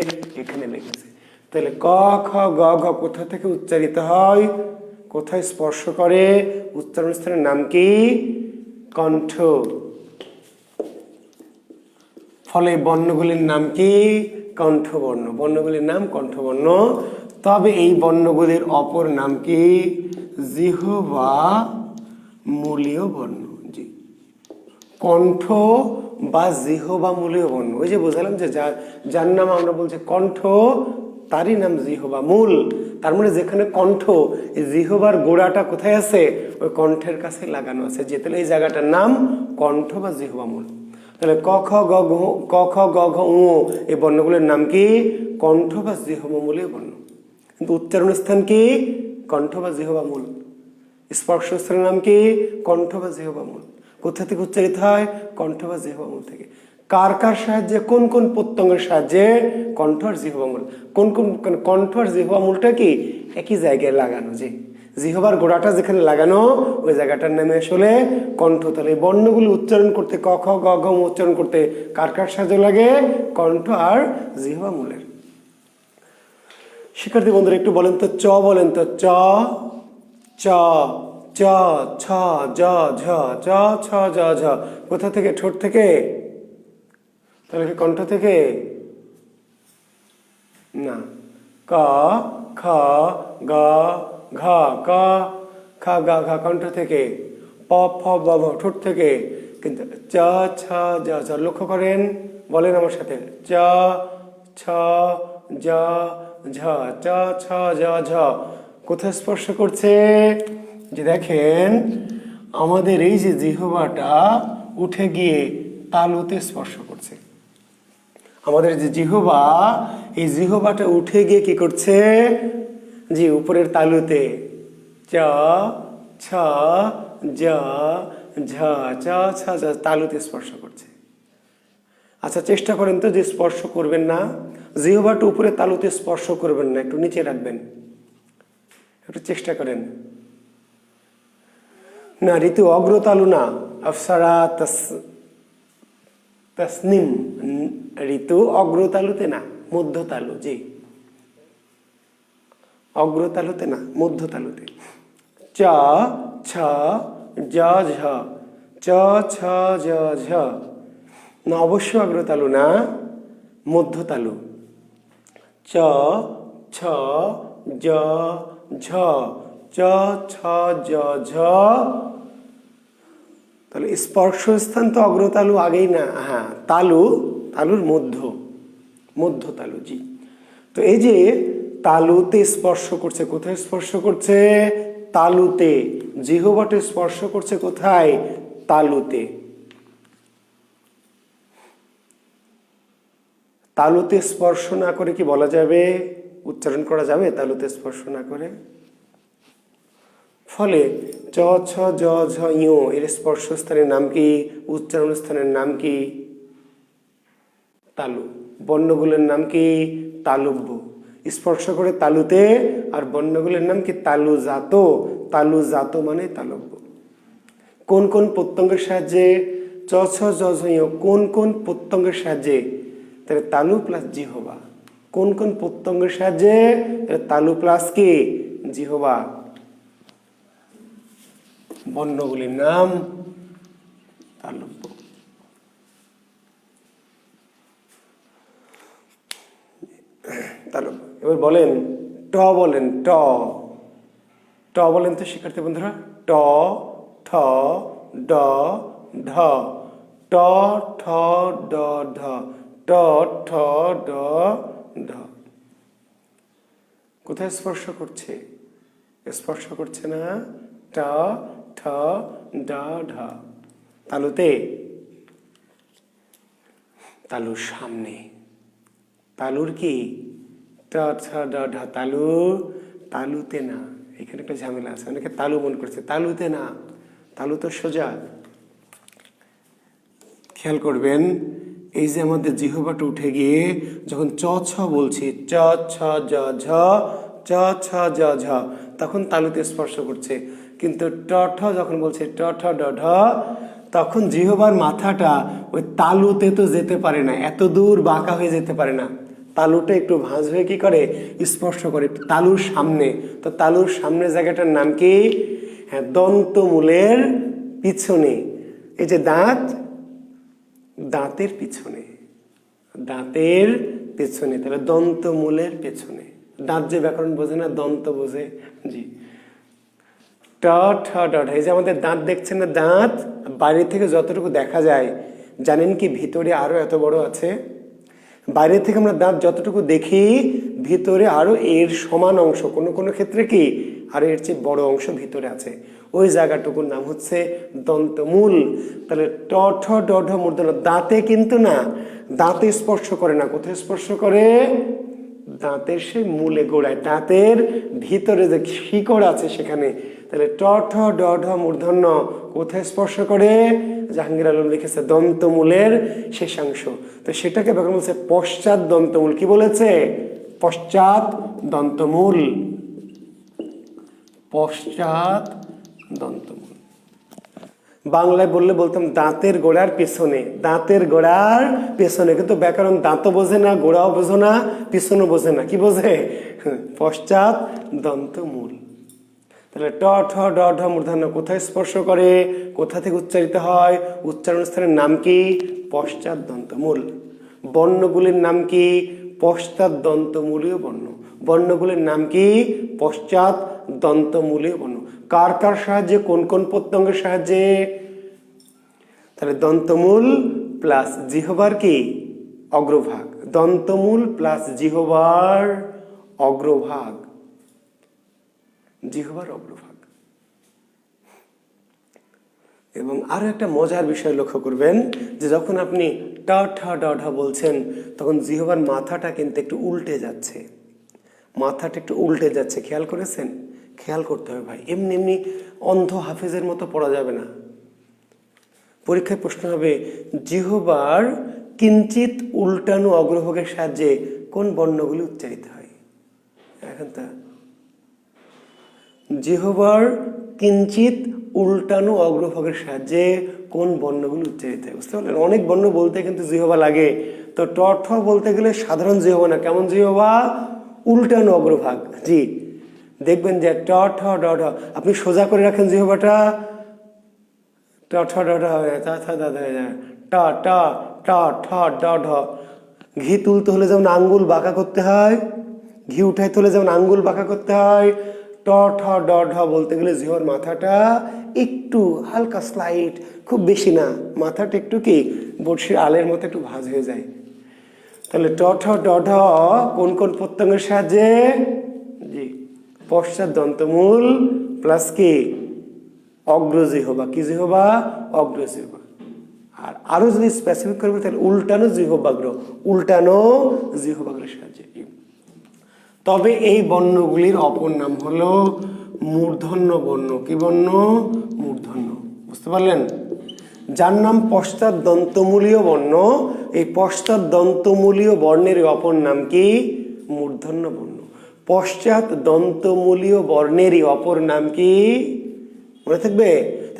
এখানে লেগেছে। তাহলে ক, খ, গ, ঘ কোথা থেকে উচ্চারিত হয়, কোথায় স্পর্শ করে, উচ্চারণ স্থানের নাম কি? কণ্ঠ। ফলে বর্ণগুলির নাম কি? কণ্ঠবর্ণ। বর্ণগুলির নাম কণ্ঠবর্ণ। তবে এই বর্ণগুলির অপর নাম কি? জিহ্বা মূলীয় বর্ণ। জি, কণ্ঠ বা জিহ্বা মূলীয় বর্ণ। ওই যে বোঝালাম যে যার নাম আমরা বলছি কণ্ঠ, তারই নাম জিহ্বা মূল। তার মানে যেখানে কণ্ঠ, এই জিহ্বার গোড়াটা কোথায় আছে? ওই কণ্ঠের কাছে লাগানো আছে। যে তাহলে এই জায়গাটার নাম কণ্ঠ বা জিহ্বা মূল। তাহলে ক, খ, গ, ঘ, ক, খ, গ, ঘ, ঙ এই বর্ণগুলোর নাম কি? কণ্ঠ বা জিহ্বা মূলীয় বর্ণ। কিন্তু উচ্চারণ স্থান কি? কণ্ঠ বা জিহ্বা মূল। স্পর্শ স্থানের নাম কি? কণ্ঠ বা জিহ্বা মূল। কোথা থেকে উচ্চারিত হয়? কণ্ঠ বা জিহ্বা মূল থেকে। কার কার সাহায্যে, কোন কোন প্রত্যঙ্গের সাহায্যে? কণ্ঠ আর জিহ্বা মূল। কোন কোন কণ্ঠ আর জিহ্বা মূলটা কি একই জায়গায় লাগানো। যে জিহ্বার গোড়াটা যেখানে লাগানো, ওই জায়গাটার নামে আসলে কণ্ঠ। তাহলে এই বর্ণগুলো উচ্চারণ করতে, ক, খ, গ, ঘ উচ্চারণ করতে কার কার সাহায্য লাগে? কণ্ঠ আর জিহ্বা মূলের। শিক্ষার্থী বন্ধুরা একটু বলেন তো, চ বলেন তো, চ, চ, চ, ছ, জ, ঝ, চ, ছ, জ, ঝ কোথা থেকে? ঠোঁট থেকে? তাহলে কি কণ্ঠ থেকে? না। ক, খ, গ, ঘ, ক, খ, গ, ঘ কণ্ঠ থেকে। প, ফ, ব, ভ ঠোঁট থেকে। কিন্তু চ, ছ, জ, ঝ লক্ষ্য করেন, বলেন আমার সাথে, চ, ছ, জ, ঝ, চ, ছ, জ, ঝ কোথায় স্পর্শ করছে? যে দেখেন আমাদের এই যে জিহ্বাটা উঠে গিয়ে তালুতে স্পর্শ করছে। আমাদের যে জিহ্বা, এই জিহ্বাটা উঠে গিয়ে কি করছে? জি, উপরের তালুতে চ, ছ, জ, ঝ, চ, ছ, জ তালুতে স্পর্শ করছে। আচ্ছা চেষ্টা করেন তো যে স্পর্শ করবেন না, জিহ্বাটা উপরে তালুতে স্পর্শ করবেন না, একটু নিচে রাখবেন, একটু চেষ্টা করেন। না, ঋতু অগ্রতালু না, আফসারা তসনিম, ঋতু অগ্রতালুতে না, মধ্যতালু। জি, অগ্রতালুতে না, মধ্যতালুতে। চ, ছ, জ, ঝ, চ, ছ, জ, ঝ না, অবশ্য অগ্রতালু না, মধ্যতালু। চ, ছ, জ, ঝ, চ, ছ, জ, ঝ তাহলে স্পর্শস্থান তো অগ্রতালু আগেই না, হ্যাঁ তালু, তালুর মধ্য তালু। জি, তো এই যে তালুতে স্পর্শ করছে, কোথায় স্পর্শ করছে? তালুতে। জিহ্বাটা স্পর্শ করছে কোথায়? তালুতে। তালুতে স্পর্শ না করে কি বলা যাবে, উচ্চারণ করা যাবে তালুতে স্পর্শ না করে? ফলে চ, ছ, জ, ঝ, ঞ এর স্পর্শস্থানের নাম কি? উচ্চারণ স্থানের নাম কি? তালু। বর্ণগুলোর নাম কি? তালব্য। স্পর্শ করে তালুতে, আর বর্ণগুলোর নাম কি? তালুজাত। তালুজাত মানে তালব্য। কোন কোন প্রত্যঙ্গের সাহায্যে? চ, ছ, জ, ঝ, ঞ কোন কোন প্রত্যঙ্গের সাহায্যে? তাহলে তালু প্লাস জিহ্বা। কোন কোন প্রত্যঙ্গের সাহায্যে? তালু প্লাস কি? জিহ্বা। বর্ণগুলির নাম তালব্য। তালব্য। এবার বলেন ট, বলেন ট, ট বলেন তো শিক্ষার্থী বন্ধুরা। ট, ঠ, ড, ঢ, ট, ঠ, ড, ঢ, ট, ঠ, ড, ঢ। কোথায় স্পর্শ করছে? স্পর্শ করছে না? ট, ঠ, ড, ঢ। তালুতে, তালুর সামনে। তালুর কি? ট, ঠ, ড, ঢ। তালু, তালুতে না। এখানে একটা ঝামেলা আছে, অনেকে তালু মনে করছে, তালুতে না, তালু তো সোজা। খেয়াল করবেন, এই যে আমাদের জিহ্বাটা উঠে গিয়ে যখন চ ছ বলছি, চ ছ জ ঝ, চ ছ জ ঝ, তখন তালুতে স্পর্শ করছে। কিন্তু ট ঠ যখন বলছে ট ঠ ড ঢ, তখন জিহ্বার মাথাটা ওই তালুতে তো যেতে পারে না, এত দূর বাঁকা হয়ে যেতে পারে না। তালুটা একটু ভাঁজ হয়ে কি করে? স্পর্শ করে তালুর সামনে। তো তালুর সামনে জায়গাটার নাম কি? হ্যাঁ, দন্তমূলের পিছনে। এই যে দাঁত, দাঁতের পিছনে, দাঁতের পেছনে, তাহলে দন্তমূলের পেছনে। দাঁত যে ব্যাকরণ বোঝে না, দন্ত বোঝে। জি, ট ঠ ড ঢ। এই যে আমাদের দাঁত দেখছেন না, দাঁত বাইরে থেকে যতটুকু দেখা যায়, জানেন কি ভিতরে আরো এত বড় আছে? বাইরে থেকে আমরা দাঁত যতটুকু দেখি, ভিতরে আরো এর সমান অংশ, কোনো কোনো ক্ষেত্রে কি আর এর চেয়ে বড় অংশ ভিতরে আছে। ওই জায়গাটুকুর নাম হচ্ছে দন্তমূল। তাহলে ট ঠ ড ঢ মূর্ধন্য, দাঁতে কিন্তু না, দাঁতে স্পর্শ করে না। কোথায় স্পর্শ করে? দাঁতের সেই মূলে, গোড়ায়, দাঁতের ভিতরে যে শিকড় আছে সেখানে। তাহলে ট ঠ ড ঢ মূর্ধন্য কোথায় স্পর্শ করে? জাহাঙ্গীর আলম লিখেছে দন্তমূলের শেষাংশ। তো সেটাকে ব্যাকরণ বলছে পশ্চাৎ দন্তমূল। কি বলেছে? পশ্চাৎ দন্তমূল, পশ্চাৎ দন্তমূল। বাংলায় বললে বলতাম দাঁতের গোড়ার পেছনে, দাঁতের গোড়ার পেছনে। কিন্তু ব্যাকরণ দাঁতও বোঝে না, গোড়াও বোঝে না, পিছনও বোঝে না। কি বোঝে? পশ্চাৎ দন্তমূল। তাহলে ট ঠ ড ঢ মূর্ধন্য কোথায় স্পর্শ করে? কোথা থেকে উচ্চারিত হয়? উচ্চারণ স্থানের নাম কি? পশ্চাৎ দন্তমূল। বর্ণগুলির নাম কি? পশ্চাৎ দন্তমূলীয় বর্ণ। বর্ণগুলির নাম কি? পশ্চাৎ দন্তমূলীয় বর্ণ। কার কার সাহায্যে? কোন কোন প্রত্যঙ্গের সাহায্যে? তাহলে দন্তমূল প্লাস জিহ্বার কি? অগ্রভাগ। দন্তমূল প্লাস জিহ্বার অগ্রভাগ, জিহ্বার অগ্রভাগ। এবং আরো একটা মজার বিষয় লক্ষ্য করবেন, যে যখন আপনি ট ঠ ড ঢ বলছেন, তখন জিহ্বার মাথাটা কিন্তু একটু উল্টে যাচ্ছে, মাথাটা একটু উল্টে যাচ্ছে। খেয়াল করেছেন? খেয়াল করতে হবে ভাই, এমনি এমনি অন্ধ হাফেজের মতো পড়া যাবে না। পরীক্ষায় প্রশ্ন হবে জিহ্বার কিঞ্চিত উল্টানো অগ্রভাগের সাহায্যে কোন বর্ণগুলি উচ্চারিত হয়? এখন তা জিহ্বার কিঞ্চিত উল্টানো অগ্রভাগের সাহায্যে কোন বর্ণগুলি উচ্চারিত হয়? বুঝতে পারলেন? অনেক বর্ণ বলতে কিন্তু জিহ্বা লাগে। তো ট ঠ বলতে গেলে সাধারণ জিহ্বা না, কেমন জিহ্বা? উল্টানো অগ্রভাগ। জি, দেখবেন যে ট ঠ ড ঢ, আপনি সোজা করে রাখেন জিহ্বাটা, ট ঠ ড ঢ ট ট ট ঠ ড ঢ। ঘি তুলতে হলে যেমন আঙ্গুল বাঁকা করতে হয়, ঘি উঠাইতে হলে যেমন আঙ্গুল বাঁকা করতে হয়, ট ঠ ড ঢ বলতে গেলে জিহ্বার মাথাটা একটু হালকা স্লাইড, খুব বেশি না, মাথাটা একটু কি বড়শির আলের মতো একটু ভাঁজ হয়ে যায়। তাহলে ট ঠ ড ঢ কোন কোন প্রত্যঙ্গের সাহায্যে? জি, পশ্চাৎ দন্তমূল প্লাস কি অগ্রজিহ্বা। কি জিহ্বা? অগ্রজিহ্বা। আর আরো যদি স্পেসিফিক করবে তাহলে উল্টানো জিহ্বাগ্র, উল্টানো জিহ্বাগ্রের সাহায্যে। তবে এই বর্ণগুলির অপর নাম হলো মূর্ধন্য বর্ণ। কি বর্ণ? মূর্ধন্য। বুঝতে পারলেন? যার নাম পশ্চাৎ দন্তমূলীয় বর্ণ, এই পশ্চাৎ দন্তমূলীয় বর্ণের অপর নাম কি? মূর্ধন্য বর্ণ। পশ্চাৎ দন্তমূলীয় বর্ণেরই অপর নাম কি? মনে থাকবে?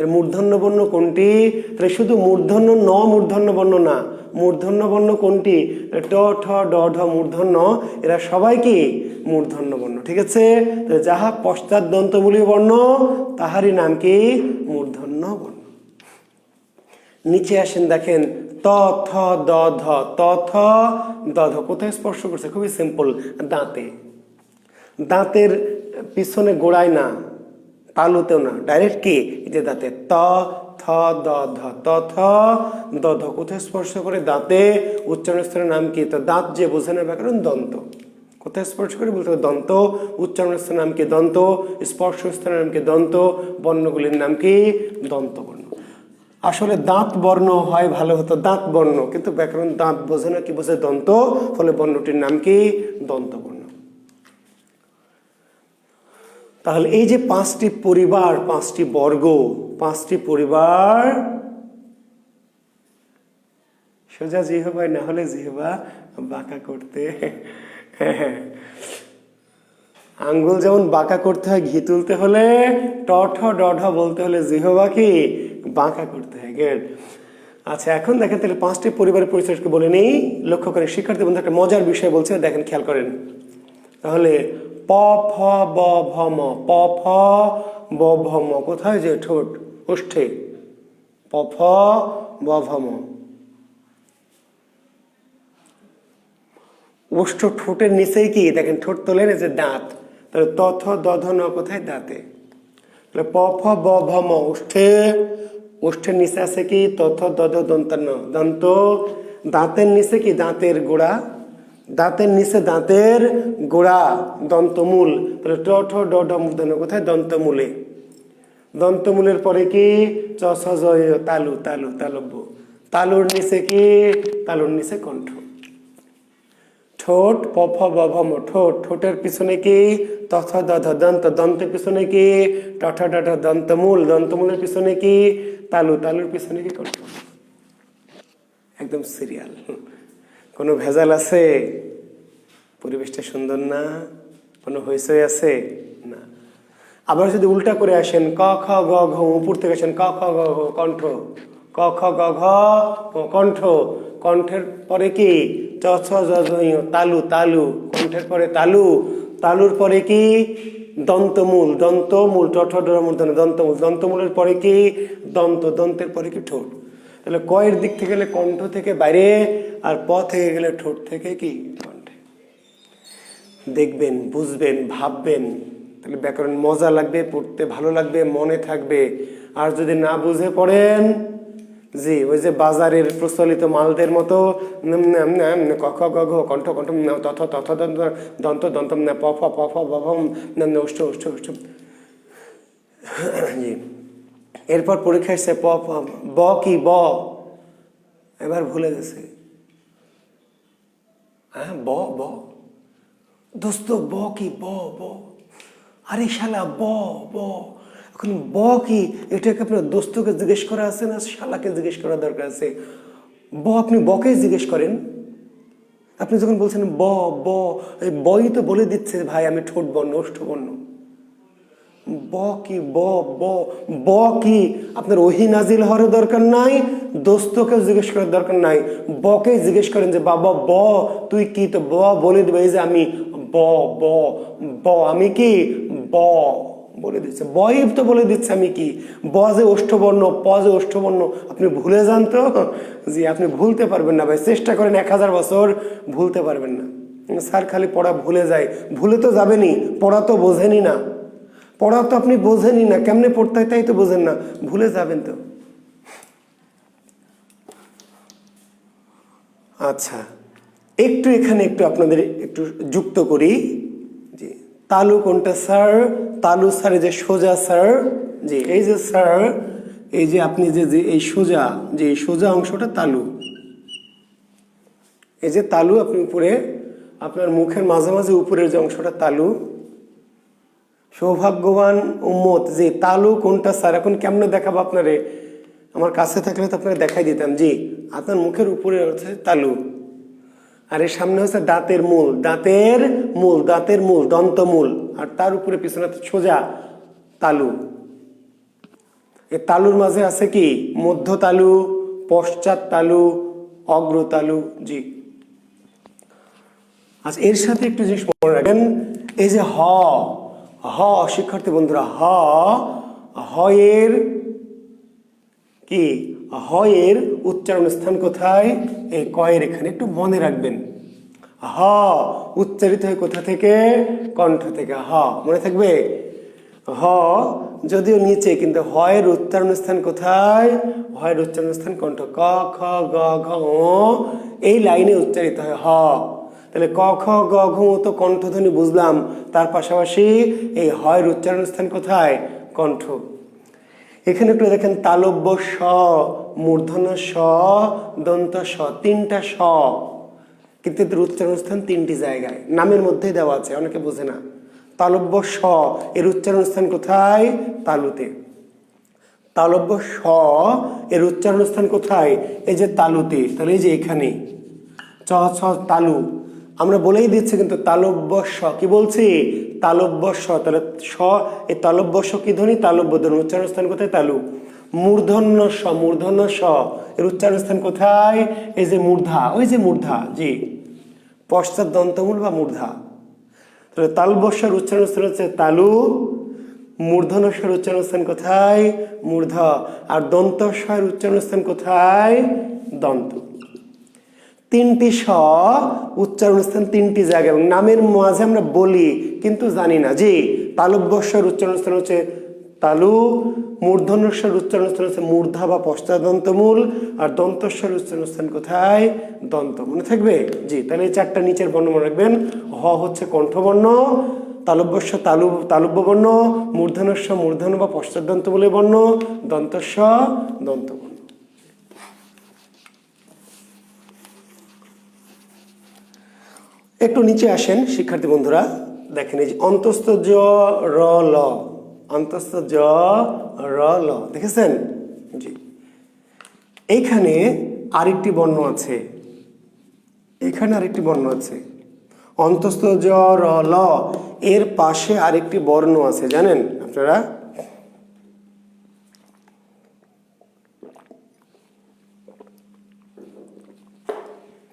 তাহলে মূর্ধন্য বর্ণ কোনটি? তাহলে শুধু মূর্ধন্য মূর্ধন্য বর্ণ না, মূর্ধন্য বর্ণ কোনটি? ট ঠ ড ঢ মূর্ধন্য, এরা সবাই কি মূর্ধন্য বর্ণ। ঠিক আছে, তাহলে যাহা পশ্চাৎ দন্তমূলীয় বর্ণ তাহারই নাম কি মূর্ধন্য বর্ণ। নিচে আসেন, দেখেন ত থ দ ধ, ত থ দ ধ কোথায় স্পর্শ করছে? খুবই সিম্পল, দাঁতে। দাঁতের পিছনে গোড়ায় না, তালুতেও না, ডাইরেক্ট কি এই যে দাঁতে। ত থ দ ধ, ত থ দ ধ কোথায় স্পর্শ করে? দাঁতে। উচ্চারণ স্তরের নাম কি? তো দাঁত যে বোঝে না ব্যাকরণ, দন্ত। কোথায় স্পর্শ করে বলতে হবে দন্ত। উচ্চারণ স্তরের নাম কি? দন্ত। স্পর্শ স্তরের নাম কি? দন্ত। বর্ণগুলির নাম কি? দন্ত বর্ণ। আসলে দাঁত বর্ণ হয় ভালো হতো, দাঁত বর্ণ, কিন্তু ব্যাকরণ দাঁত বোঝে না, কি বোঝে? দন্ত। ফলে বর্ণটির নাম কি? দন্ত বর্ণ। তাহলে এই যে পাঁচটি পরিবার, পাঁচটি বর্গ, পাঁচটি পরিবার, সোজা জিহ্বা না হলে জিহ্বা বাঁকা করতে, আঙ্গুল যেমন বাঁকা করতে হয় ঘি তুলতে হলে, ট ঠ ড ঢ বলতে হলে জিহ্বা কি বাঁকা করতে হয়। গেট। আচ্ছা, এখন দেখেন তাহলে পাঁচটি পরিবারের পরিচয়কে বলে নেই। লক্ষ্য করেন, শিক্ষার্থী বন্ধু একটা মজার বিষয় বলছে, দেখেন খেয়াল করেন। তাহলে প ফ ব ভ ম, প ফ ব ভ ম কোথায়? যে ঠোঁট, ওষ্ঠে। প ফ ব ভ ম, ওষ্ঠ ঠোঁটের নিচেই কি দেখেন, ঠোঁট তোলেন, যে দাঁত। তাহলে ত থ দ ধ ন কোথায়? দাঁতে। তাহলে প ফ ব ভ ম ওষ্ঠে, ওষ্ঠের নিচে আছে কি? ত থ দ ধ দন্তান্ন, দন্ত। দাঁতের নিচে কি? দাঁতের গোড়া। দাঁতের নিচে দাঁতের গোড়া, দন্তমূল। তাহলে ট ঠ ড ঢ মূর্ধন্য কোথায়? দন্তমূলে। দন্তমূলের পরে কি? চ ছ জ য়, তালু, তালু, তালব্য। তালুর নিচে কি? তালুর নিচে কণ্ঠ। ঠোঁট প ফ ব ভ ম, ঠোঁট। ঠোঁটের পিছনে কি? ত থ দ ধ দন্ত। দন্তের পিছনে কি? ট ঠ ড ঢ দন্তমূল। দন্তমূলের পিছনে কি? তালু। তালুর পিছনে কি? কণ্ঠ। একদম সিরিয়াল, কোনো ভেজাল আছে? পরিবেশটা সুন্দর না? কোনো হইচই আছে না? আবার যদি উল্টা করে আসেন, ক খ গ ঘ, উপর থেকে আসেন, ক খ গ ঘ কণ্ঠ, ক খ গ ঘ কণ্ঠ। কণ্ঠের পরে কি? চ ছ জ ঝ ঞ, তালু, তালু। কণ্ঠের পরে তালু। তালুর পরে কি? দন্তমূল। দন্তমূল, ট ঠ ড ঢ মূর্ধন্য, দন্তমূল। দন্তমূলের পরে কি? দন্ত। দন্তের পরে কি? ঠোঁট। তাহলে কয়ের দিক থেকে গেলে কণ্ঠ থেকে বাইরে, আর প থেকে গেলে ঠোঁট থেকে কি? কণ্ঠে। দেখবেন, বুঝবেন, ভাববেন, তাহলে ব্যাকরণ মজা লাগবে, পড়তে ভালো লাগবে, মনে থাকবে। আর যদি না বুঝে পড়েন, জি ওই যে বাজারের প্রচলিত মালদের মতো ক খ গ ঘ কণ্ঠ, কণ্ঠ, তথ তথ দন্ত, দন্ত, প ফ প ফ ব ভ ওষ্ঠ, ওষ্ঠ, ওষ্ঠ। জি, এরপর পরীক্ষা এসছে প ফ, ব কি? ব এবার ভুলে গেছে। হ্যাঁ, ব ব দোস্ত, ব কি? ব ব, আরে শালা ব ব। এখন ব কি এটাকে আপনার দোস্তকে জিজ্ঞেস করা আছে না শালাকে জিজ্ঞেস করা দরকার আছে? ব আপনি বকে জিজ্ঞেস করেন। আপনি যখন বলছেন ব ব, এই বই তো বলে দিচ্ছে ভাই আমি ঠোঁট বর্ণ, ওষ্ঠ বর্ণ। ব কি? ব ব, ব কি আপনার ওহী নাজিল হওয়ার দরকার নাই, দোস্তকে জিজ্ঞেস করার দরকার নাই। বকে জিজ্ঞেস করেন যে বাবা ব তুই কি? তো ব বলে দেবে এই যে আমি ব ব ব, আমি কি? ব বলে দিচ্ছে। বই তো বলে দিচ্ছে আমি কি। ব যে ওষ্ঠবর্ণ, প যে ওষ্ঠবর্ণ, আপনি ভুলে যান তো? জি, আপনি ভুলতে পারবেন না ভাই, চেষ্টা করেন 1000 বছর, ভুলতে পারবেন না। স্যার খালি পড়া ভুলে যায়, ভুলে তো যাবেনই, পড়া তো বোঝেনি না। পড়া তো আপনি বোঝেনই না, কেমনে পড়তে হয় তাই তো বোঝেন না, ভুলে যাবেন তো। আচ্ছা, একটু এখানে একটু আপনাদের একটু যুক্ত করি। জি, তালু কোনটা স্যার? তালু স্যার এই যে সোজা স্যার। জি, এই যে স্যার, এই যে আপনি যে এই সোজা, যে এই সোজা অংশটা তালু। এই যে তালু, আপনি উপরে আপনার মুখের মাঝামাঝি উপরের যে অংশটা তালু। সৌভাগ্যবান উম্মত, যে তালু কোনটা স্যার? এখন কেমনে দেখাবো আপনারে? আমার কাছে থাকলে তো আপনারা দেখাই দিতাম। জি, আপনার মুখের উপরে হচ্ছে তালু, আর এর সামনে হচ্ছে দাঁতের মূল। দাঁতের মূল, দাঁতের মূল, দন্তমূল, আর তার উপরে পিছনে সোজা তালু। এ তালুর মাঝে আছে কি মধ্য তালু, পশ্চাৎ তালু, অগ্র তালু। জি আচ্ছা, এর সাথে একটু জিনিস মনে রাখবেন, এই যে হ, হ শিক্ষার্থী বন্ধুরা, হ, হয়ের কি, হয়ের উচ্চারণ স্থান কোথায়? এই কয়ের এখানে, একটু মনে রাখবেন। হ উচ্চারিত হয় কোথা থেকে? কণ্ঠ থেকে। হ মনে থাকবে। হ যদিও নিচে, কিন্তু হয়ের উচ্চারণ স্থান কোথায়? হয়ের উচ্চারণ স্থান কণ্ঠ। ক খ গ ঘ ঙ এই লাইনে উচ্চারিত হয় হ। তাহলে ক খ গ ঘ তো কণ্ঠধ্বনি বুঝলাম, তার পাশাপাশি এই হয়ের উচ্চারণ স্থান কোথায়? কণ্ঠ। এখানে একটু দেখেন, তালব্য স, মূর্ধন্য স, দন্ত স, তিনটা স, কিন্তু এদের উচ্চারণ স্থান তিনটি জায়গায়, নামের মধ্যেই দেওয়া আছে, অনেকে বোঝে না। তালব্য স এর উচ্চারণ স্থান কোথায়? তালুতে। তালব্য স এর উচ্চারণ স্থান কোথায়? এই যে তালুতে। তাহলে এই যে এখানে চ ছ তালু, আমরা বলেই দিচ্ছি কিন্তু তালব্য স, কি বলছি? তালব্য স। তাহলে স, এই তালব্য স কি ধ্বনি? তালব্য ধ্বনি। উচ্চারণ স্থান কোথায়? তালু। মূর্ধন্য স, মূর্ধন্য স এর উচ্চারণ স্থান কোথায়? এই যে মূর্ধা, ওই যে মূর্ধা। জি, পশ্চাৎ দন্তমূল বা মূর্ধা। তাহলে তালবস্যার উচ্চারণ স্থান হচ্ছে তালু, মূর্ধন্যস্বর উচ্চারণ স্থান কোথায়? মূর্ধ। আর দন্তস্বর উচ্চারণ স্থান কোথায়? দন্ত। তিনটি স উচ্চারণ স্থান তিনটি জায়গায়, এবং নামের মাঝে আমরা বলি কিন্তু জানি না। জি, তালব্যস্বর উচ্চারণ স্থান হচ্ছে তালু, মূর্ধন্যস্বর উচ্চারণ স্থান হচ্ছে মূর্ধা বা পশ্চাদন্তমূল, আর দন্তস্বর উচ্চারণ স্থান কোথায়? দন্ত। মনে থাকবে। জি, তাহলে এই চারটা নিচের বর্ণ মনে রাখবেন। হ হচ্ছে কণ্ঠবর্ণ, তালব্যস্ব তালব্য বর্ণ, মূর্ধন্যস্ব মূর্ধন্য বা পশ্চাদন্তমূলের বর্ণ, দন্তস্ব দন্তবর্ণ। একটু নিচে আসেন শিক্ষার্থী বন্ধুরা, দেখেন এই যে অন্তস্থ জ র ল, অন্তস্থ জ র ল, দেখেছেন? জি, এইখানে আরেকটি বর্ণ আছে, এখানে আরেকটি বর্ণ আছে। অন্তস্থ জ র ল এর পাশে আরেকটি বর্ণ আছে, জানেন আপনারা?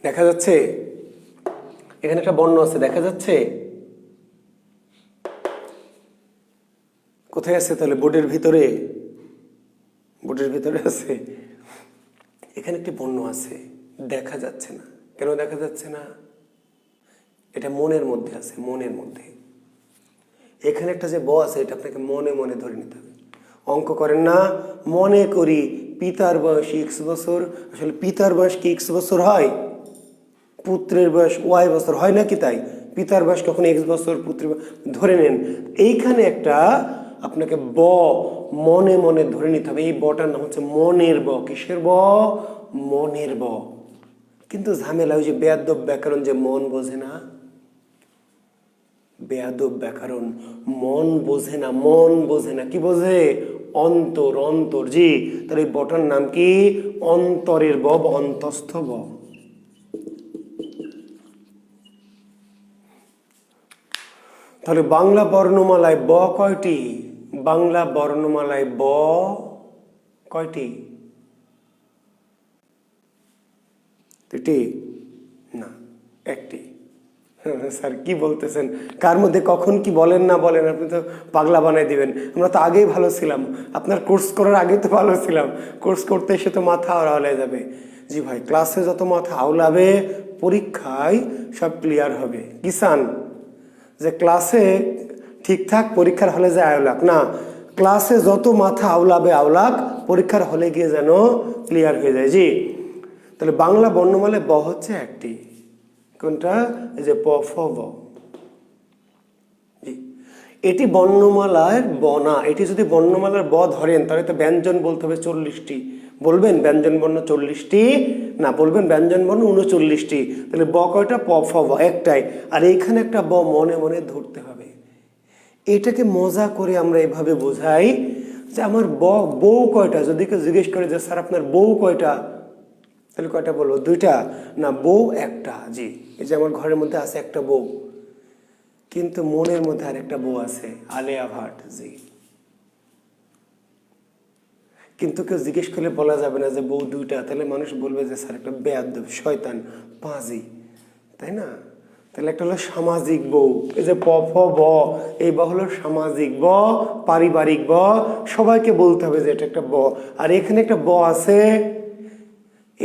দেখা যাচ্ছে এখানে একটা বর্ণ আছে, দেখা যাচ্ছে? কোথায় আছে তাহলে? বোর্ডের ভিতরে, বোর্ডের ভিতরে আছে। এখানে একটি বর্ণ আছে, দেখা যাচ্ছে না। কেন দেখা যাচ্ছে না? এটা মনের মধ্যে আছে, মনের মধ্যে। এখানে একটা যে ব আছে, এটা আপনাকে মনে মনে ধরে নিতে হবে। অঙ্ক করেন না, মনে করি পিতার বয়স এক্স বছর, আসলে পিতার বয়স কি এক্স বছর হয়? পুত্রের বয়স ওয়াই বছর হয় নাকি? তাই পিতার বয়স কখন এক্স বছর, পুত্রের ধরে নেন। এইখানে একটা আপনাকে ব মনে মনে ধরে নিতে হবে। এই বটার নাম হচ্ছে মনের ব। কিসের ব? মনের ব। কিন্তু ঝামেলা ওই যে বেয়াদব ব্যাকরণ, যে মন বোঝে না, বেয়াদব ব্যাকরণ, মন বোঝে না, মন বোঝে না। কি বোঝে? অন্তর, অন্তর। জি, তার এই বটার নাম কি? অন্তরের ব, অন্তস্থ ব। তাহলে বাংলা বর্ণমালায় ব কয়টি? বাংলা বর্ণমালায় ব কয়টি? দুটি না, একটি। স্যার কি বলতেছেন? কার মধ্যে কখন কি বলেন না বলেন, আপনি তো পাগলা বানাই দিবেন। আমরা তো আগেই ভালো ছিলাম, আপনার কোর্স করার আগে তো ভালো ছিলাম, কোর্স করতে এসে তো মাথা আওলায় যাবে। জি ভাই, ক্লাসে যত মাথা আওলাবে পরীক্ষায় সব ক্লিয়ার হবে। কি চান? যে ক্লাসে ঠিকঠাক, পরীক্ষার হলে যে আওলাক না, ক্লাসে যত মাথা আওলাবে আওলাক, পরীক্ষার হলে গিয়ে যেন ক্লিয়ার হয়ে যায়। জি, তাহলে বাংলা বর্ণমালায় ব হচ্ছে একটি। কোনটা? এই যে প ফ ব। জি, এটি বর্ণমালার ব না। এটি যদি বর্ণমালার ব ধরেন, তাহলে তো ব্যঞ্জন বলতে হবে 40টি। বলবেন ব্যঞ্জন বর্ণ 40টি? না, বলবেন ব্যঞ্জন বর্ণ 39টি। তাহলে ব কয়টা? প ফ ব একটাই। আর এইখানে একটা ব মনে মনে ধরতে হবে। এটাকে মজা করে আমরা এভাবে বোঝাই যে আমার বউ কয়টা। যদি কেউ জিজ্ঞেস করে যে স্যার আপনার বউ কয়টা, তাহলে কয়টা বলবো? দুইটা? না, বউ একটা। জি, এই যে আমার ঘরের মধ্যে আছে একটা বউ, কিন্তু মনের মধ্যে আরেকটা বউ আছে, আলেয়া ভাট। জি, কিন্তু কেউ জিজ্ঞেস করলে বলা যাবে না যে বউ দুইটা, তাহলে মানুষ বলবে যে স্যার একটা বেয়াদব, শয়তান, পাজি, তাই না? তাহলে একটা হলো সামাজিক বউ, এই যে প ফ ব, এই ব হলো সামাজিক ব, পারিবারিক ব, সবাইকে বলতে হবে যে এটা একটা ব। আর এখানে একটা ব আছে,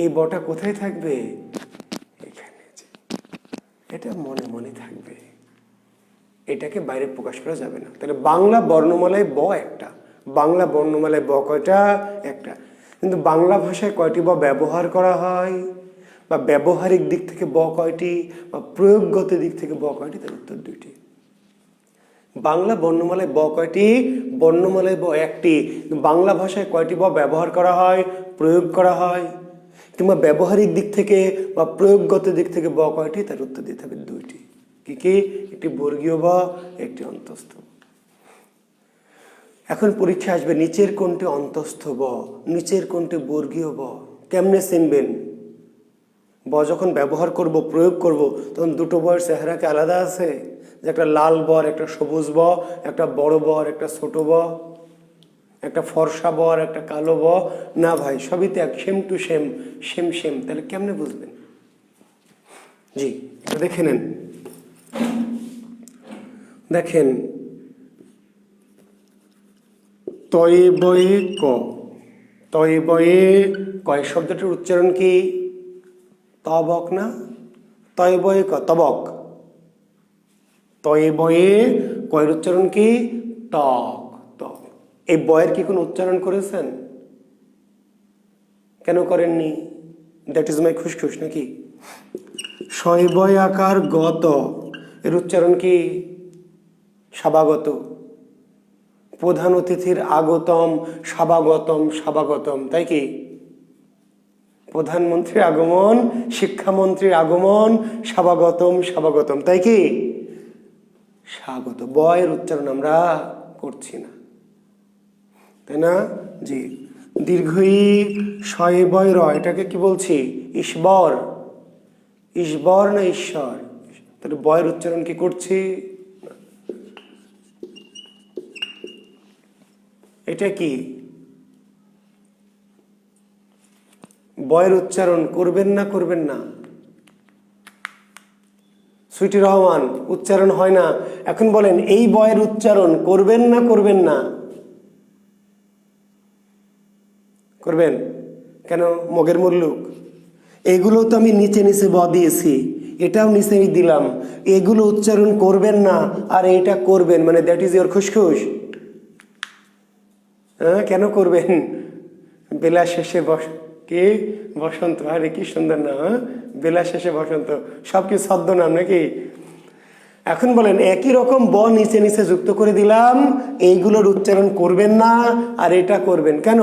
এই বটা কোথায় থাকবে? এখানে, এটা মনে মনে থাকবে, এটাকে বাইরে প্রকাশ করা যাবে না। তাহলে বাংলা বর্ণমালায় ব একটা, বাংলা বর্ণমালায় ব কয়টা? একটা। কিন্তু বাংলা ভাষায় কয়টি ব ব্যবহার করা হয়, বা ব্যবহারিক দিক থেকে ব কয়টি, বা প্রয়োগগত দিক থেকে ব কয়টি? তার উত্তর দুইটি। বাংলা বর্ণমালায় ব কয়টি? বর্ণমালায় ব একটি। বাংলা ভাষায় কয়টি ব ব্যবহার করা হয়, প্রয়োগ করা হয়? কিংবা ব্যবহারিক দিক থেকে বা প্রয়োগগত দিক থেকে ব কয়টি? তার উত্তর দিতে হবে দুইটি। কি কি? একটি বর্গীয় ব, একটি অন্তস্থ। এখন পরীক্ষা আসবে নিচের কোনটি অন্তস্থ ব, নিচের কোনটি বর্গীয় ব, কেমনে চিনবেন? ব যখন ব্যবহার করব, প্রয়োগ করব, তখন দুটো বয়ের চেহারা কি আলাদা আছে? যে একটা লাল বর, একটা সবুজ ব, একটা বড় বর, একটা ছোট ব, একটা ফর্সা বর, একটা কালো ব? না ভাই, সবই তো এক, same to same, same same. তাহলে কেমনে বুঝবেন? জি, এটা দেখে নেন। দেখেন, তয়ে বয়ে ক, তয়ে বয়ে কয় শব্দটির উচ্চারণ কি? তবক না? তয়ে বয়ে ক, তবক। তয়ে বয়ে কয়ের উচ্চারণ কি? তক, তক। এই বয়ের কি কোনো উচ্চারণ করেছেন? কেন করেননি? দ্যাট ইজ মাই খুশখুশ নাকি? শয় বয় আকার গত, এর উচ্চারণ কি? স্বাভাগত। প্রধান অতিথির আগতম, স্বাভাগতম, স্বাভাগতম, তাই কি? প্রধানমন্ত্রীর আগমন, শিক্ষামন্ত্রীর আগমন, স্বাভাগতম, স্বাভাগতম, তাই কি? স্বাগত। বয়ের উচ্চারণ আমরা করছি না, তাই না? জি। দীর্ঘই শয় বয় র, এটাকে কি বলছি? ঈশ্বর। ঈশ্বর না ঈশ্বর? তাহলে বয়ের উচ্চারণ কি করছি? এটা কি? বয়ের উচ্চারণ করবেন না করবেন না? সুইটি রহমান, উচ্চারণ হয় না। এখন বলেন, এই বয়ের উচ্চারণ করবেন না করবেন না? করবেন। কেন? মগের মুল্লুক। এগুলো তো আমি নিচে নিচে ব দিয়েছি, এটাও নিচেই দিলাম। এগুলো উচ্চারণ করবেন না, আর এটা করবেন, মানে দ্যাট ইজ ইয়োর খুশখুশ। হ্যাঁ, কেন করবেন? বেলা শেষে কি বসন্ত, আরে কি সুন্দর না! হ্যাঁ, বেলা শেষে বসন্ত, সব কি ছদ্মনাম নাকি? এখন বলেন, একই রকম ব নিচে নিচে যুক্ত করে দিলাম, এইগুলোর উচ্চারণ করবেন না, আর এটা করবেন। কেন?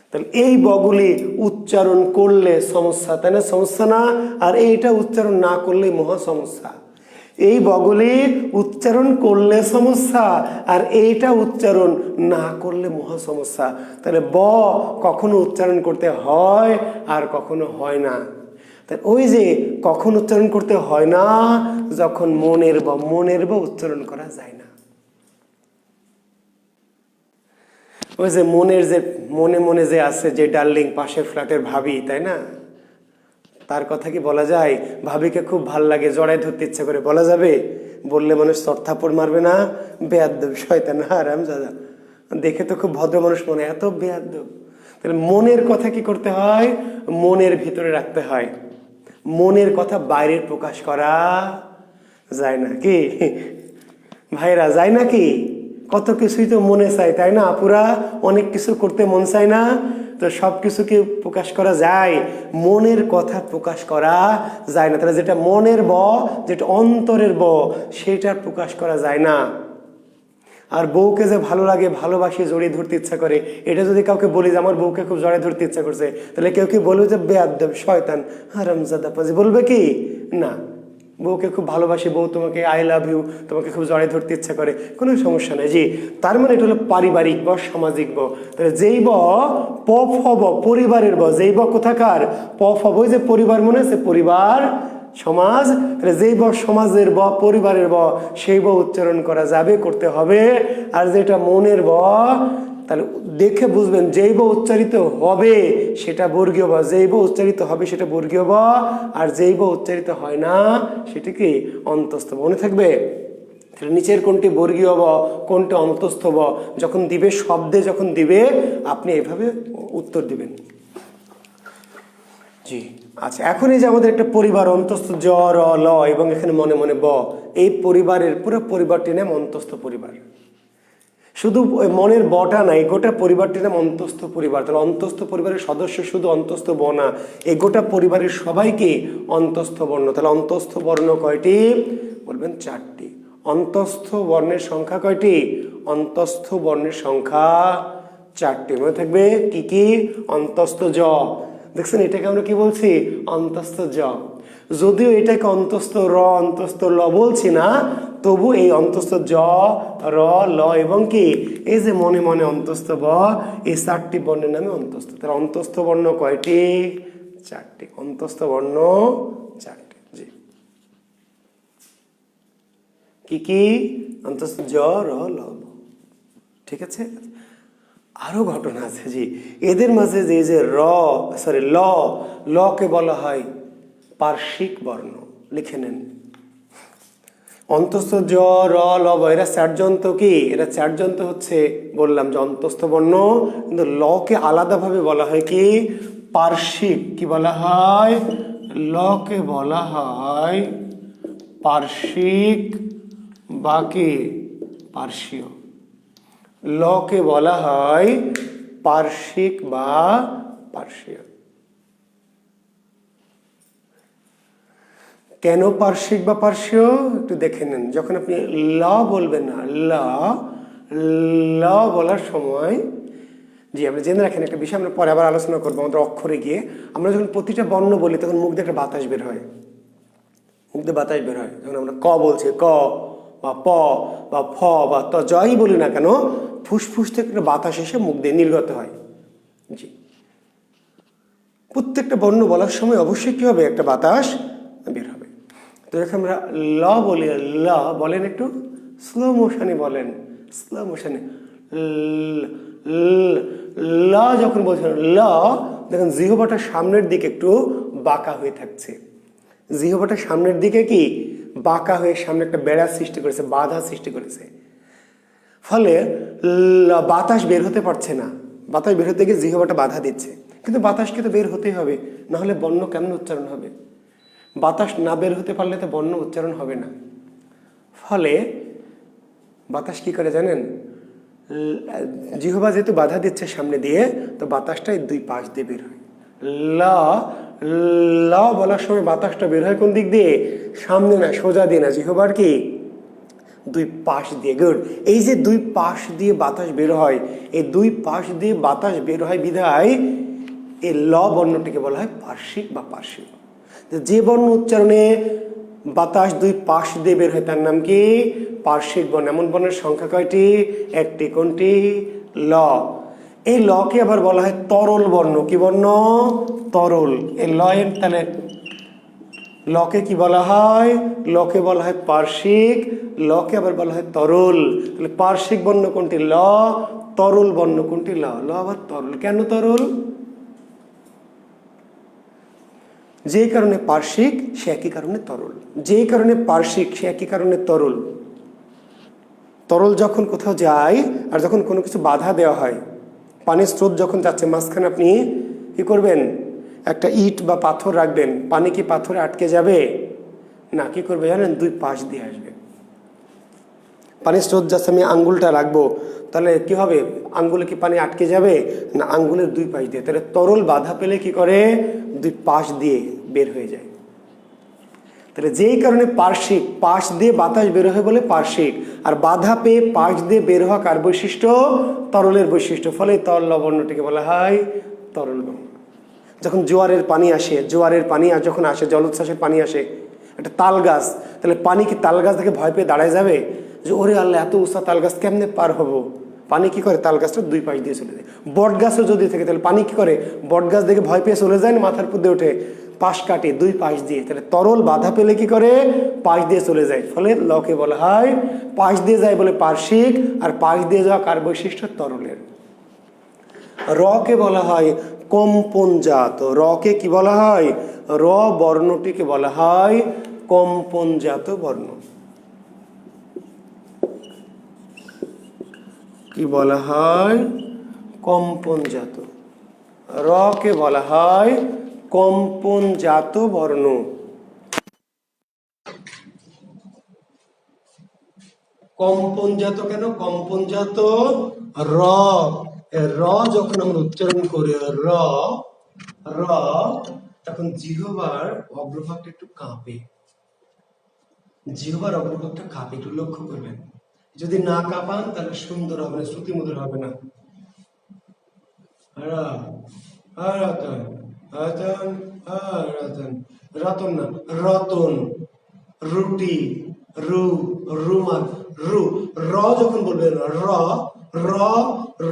তাহলে এই বগুলি উচ্চারণ করলে সমস্যা, তাই না? সমস্যা না? আর এইটা উচ্চারণ না করলে মহা সমস্যা। এই বগুলি উচ্চারণ করলে সমস্যা, আর এইটা উচ্চারণ না করলে মহা সমস্যা। তাহলে ব কখনো উচ্চারণ করতে হয় আর কখনো হয় না। তাই ওই যে কখন উচ্চারণ করতে হয় না? যখন মনের ব, মনের ব উচ্চারণ করা যায় না। ওই যে মনের যে মনে মনে যে আছে, যে ডার্লিং, পাশের ফ্ল্যাটের ভাবি, তাই না? তার কথা কি বলা যায়? ভাবিকে খুব ভাল লাগে, জড়াই ধরতে ইচ্ছা করে, বলা যাবে? বললে মানুষ চড়থাপড় মারবে না? বেয়াদ্দব, শয়তান, হারামজাদা। দেখে তো খুব ভদ্র মানুষ মনে, এত বেয়াদ্দব। তাহলে মনের কথা কি করতে হয়? মনের ভিতরে রাখতে হয়। মনের কথা বাইরে প্রকাশ করা যায় না। কি ভাইরা, যায় নাকি? কত কিছুই তো মনে চাই, তাই না আপুরা? অনেক কিছু করতে মন চায় না? তো সব কিছু কি প্রকাশ করা যায়? মনের কথা প্রকাশ করা যায় না। তাহলে যেটা মনের ব, যেটা অন্তরের ব, সেটা প্রকাশ করা যায় না। আর বউকে যে ভালো লাগে, ভালোবাসি, জড়িয়ে ধরতে ইচ্ছা করে, এটা যদি কাউকে বলি যে আমার বউকে খুব জড়িয়ে ধরতে ইচ্ছা করছে, তাহলে কেউ কি বলবে যে বেয়াদ্দব, শয়তান, হারামজাদা পাজি? বলবে কি? না। বউকে খুব ভালোবাসি, বউ তোমাকে আই লাভ ইউ, তোমাকে খুব জড়িয়ে ধরতে ইচ্ছা করে, কোনো সমস্যা নেই। জি, তার মানে এটা হলো পারিবারিক ব, সামাজিক ব। তাহলে যেই ব প ফ ব, পরিবারের ব, যেই ব কোথাকার? প ফ ব, যে পরিবার, মনে আছে? পরিবার, সমাজ। তাহলে যেই ব সমাজের ব, পরিবারের ব, সেই ব উচ্চারণ করা যাবে, করতে হবে। আর যেটা মনের ব, তাহলে দেখে বুঝবেন যেই বা উচ্চারিত হবে সেটা বর্গীয় ব, যেই বা উচ্চারিত হবে সেটা বর্গীয় ব, আর যেই বা উচ্চারিত হয় না সেটা কি অন্তস্থ ব। মনে থাকবে? তাহলে নিচের কোনটি বর্গীয় ব, কোনটি অন্তস্থ ব, যখন দিবে শব্দে যখন দিবে আপনি এভাবে উত্তর দিবেন। জি আচ্ছা, এখন এই যে আমাদের একটা পরিবার অন্তস্থ জ র ল এবং এখানে মনে মনে ব, এই পরিবারের পুরো পরিবারটির নাম অন্তস্থ পরিবার। শুধু মনের বটা নাই, গোটা পরিবারটির নাম অন্তস্থ পরিবার। তাহলে অন্তস্থ পরিবারের সদস্য শুধু অন্তস্থ ব না, এই গোটা পরিবারের সবাইকে অন্তস্থ বর্ণ। তাহলে অন্তস্থ বর্ণ কয়টি? বলবেন 4টি। অন্তস্থ বর্ণের সংখ্যা কয়টি? অন্তস্থ বর্ণের সংখ্যা 4টি। মনে থাকবে কি কি? অন্তস্থ জ, দেখছেন এটাকে আমরা কি বলছি? অন্তস্থ জ। যদিও এটাকে অন্তস্থ র অন্তস্থ ল বলছি না, তবু এই অন্তস্থ জ র ল এবং কি এই যে মনে মনে অন্তস্থ ব, এই 4টি বর্ণের নামে অন্তস্থ। তাহলে অন্তস্থ বর্ণ কয়টি? 4টি। অন্তস্থ বর্ণ 4টি। জি, কি কি? অন্তস্থ জ র ল। ঠিক আছে, আরো ঘটনা আছে। জি, এদের মাঝে যে লকে বলা হয় পার্শ্বিক বর্ণ। লিখে নেন, অন্তস্থ জ র ল ব, এরা 4 যন্ত্র কি? এরা 4 যন্ত্র হচ্ছে, বললাম যে অন্তস্থ বর্ণ, কিন্তু লকে আলাদাভাবে বলা হয় কি? পার্শ্বিক। কি বলা হয়? লকে বলা হয় পার্শ্বিক বা কি পার্শ্বীয়। লকে বলা হয় পার্শ্বিক বা পার্শ্বীয়। কেন পার্শ্বিক বা পার্শ্বীয় একটু দেখে নেন। যখন আপনি ল বলবেন না, ল বলার সময়, জি আপনি জেনে রাখেন একটা বিষয়, আমরা পরে আবার আলোচনা করবো আমাদের অক্ষরে গিয়ে। আমরা যখন প্রতিটা বর্ণ বলি তখন মুখ দিয়ে একটা বাতাস বের হয়, মুখ দিয়ে বাতাস বের হয়। যখন আমরা ক বলছি, ক বা প বা ফ বা ত, যাই বলি না কেন, ফুসফুস থেকে একটা বাতাস এসে মুখ দিয়ে নির্গত হয়। জি, প্রত্যেকটা বর্ণ বলার সময় অবশ্যই কি হবে? একটা বাতাস বের হবে। তো যখন আমরা ল বলি, ল বলেন একটু স্লো মোশনে বলেন, স্লো মোশনে। ল যখন বলছেন ল, দেখেন জিহ্বাটা সামনের দিকে একটু বাঁকা হয়ে থাকছে। জিহ্বাটা সামনের দিকে কি বাঁকা হয়ে সামনে একটা বেড়া সৃষ্টি করেছে, বাধা সৃষ্টি করেছে। ফলে বাতাস বের হতে পারছে না, বাতাস বের হতে গিয়ে জিহ্বাটা বাধা দিচ্ছে। কিন্তু বাতাসকে তো বের হতেই হবে, না হলে বর্ণ কেমন উচ্চারণ হবে? বাতাস না বের হতে পারলে তো বর্ণ উচ্চারণ হবে না। ফলে বাতাস কি করে জানেন? জিহ্বা যেহেতু বাধা দিচ্ছে সামনে দিয়ে, তো বাতাসটা এই 2 পাশ দিয়ে বের হয়। ল ল বলার সময় বাতাসটা বের হয় কোন দিক দিয়ে? সামনে না, সোজা দিয়ে না, জিহ্বার কি 2 পাশ দিয়ে। গুড। এই যে 2 পাশ দিয়ে বাতাস বের হয়, এই 2 পাশ দিয়ে বাতাস বের হয় বিধায় এই ল বর্ণটিকে বলা হয় পার্শ্বিক বা পার্শ্বীয়। যে বর্ণ উচ্চারণে বাতাস 2 পাশ দিয়ে বের হয় তার নাম কি? পার্শ্বিক বর্ণ। এমন বর্ণের সংখ্যা কয়টি? 1টি। কোনটি? ল। এই লকে আবার বলা হয় তরল বর্ণ। কি বর্ণ? তরল। এই ল এর তাহলে লকে কি বলা হয়? লকে বলা হয় পার্শ্বিক, লকে আবার বলা হয় তরল। তাহলে পার্শ্বিক বর্ণ কোনটি? ল। তরল বর্ণ কোনটি? ল। ল আবার তরল। কেন তরল? যেই কারণে পার্শ্বিক সে একই কারণে তরল, যেই কারণে পার্শ্বিক সে একই কারণে তরল। তরল যখন কোথাও যায় আর যখন কোনো কিছু বাধা দেওয়া হয়, পানির স্রোত যখন যাচ্ছে মাঝখানে আপনি কি করবেন? একটা ইট বা পাথর রাখবেন, পানি কি পাথরে আটকে যাবে? না, কি করবে জানেন? 2 পাশ দিয়ে আসবে। পানির স্রোত যাচ্ছে, আমি আঙ্গুলটা রাখবো, তাহলে কি হবে? আঙ্গুলে কি পানি আটকে যাবে? না, আঙ্গুলের 2 পাশ দিয়ে। তাহলে তরল বাধা পেলে কি করে? 2 পাশ দিয়ে বের হয়ে যায়। তাহলে যেই কারণে পার্শ্বিক, পাশ দিয়ে বাতাস বের হয় বলে পার্শ্বিক, আর বাধা পেয়ে পাশ দিয়ে বের হওয়া কার বৈশিষ্ট্য? তরলের বৈশিষ্ট্য। ফলে তরল বর্ণটিকে বলা হয় তরল বর্ণ। যখন জোয়ারের পানি আসে, জোয়ারের পানি আর যখন আসে, জলোচ্ছ্বাসের পানি আসে, একটা তাল গাছ, তাহলে পানি কি তাল গাছ থেকে ভয় পেয়ে দাঁড়ায় যাবে যে ওরে আল্লাহ এত উঁচা তাল গাছ কেমনে পার হবো? পানি কি করে? তাল গাছটা 2 পাশ দিয়ে চলে যায়। বট গাছও যদি থাকে তাহলে পানি কি করে? বট গাছ দেখে ভয় পেয়ে চলে যায় না, মাথার উপর দিয়ে ওঠে, পাশ কাটে 2 পাশ দিয়ে। তাহলে তরল বাধা পেলে কি করে? পাশ দিয়ে চলে যায়। ফলে লকে বলা হয় পাশ দিয়ে যায় বলে পার্শ্বিক, আর পাশ দিয়ে যাওয়া কার বৈশিষ্ট্য? তরলের। র কে বলা হয় কম্পনজাত। র কে কি বলা হয়? র বর্ণটিকে বলা হয় কম্পনজাত বর্ণ। কি বলা হয়? কম্পনজাত। র কে বলা হয় কম্পনজাত বর্ণ। কম্পনজাত কেন? কম্পনজাত র, র যখন আমরা উচ্চারণ করি র র, তখন জিহ্বার অগ্রভাগটা একটু কাঁপে। জিহ্বার অগ্রভাগটা কাঁপে, একটু লক্ষ্য করবেন। যদি না কাঁপান তাহলে সুন্দর হবে না, শ্রুতিমধুর হবে না। রতন রতন রতন, রতন না, রতন। রুটি, রু, রুমাল, রু। র যখন বলবেন র র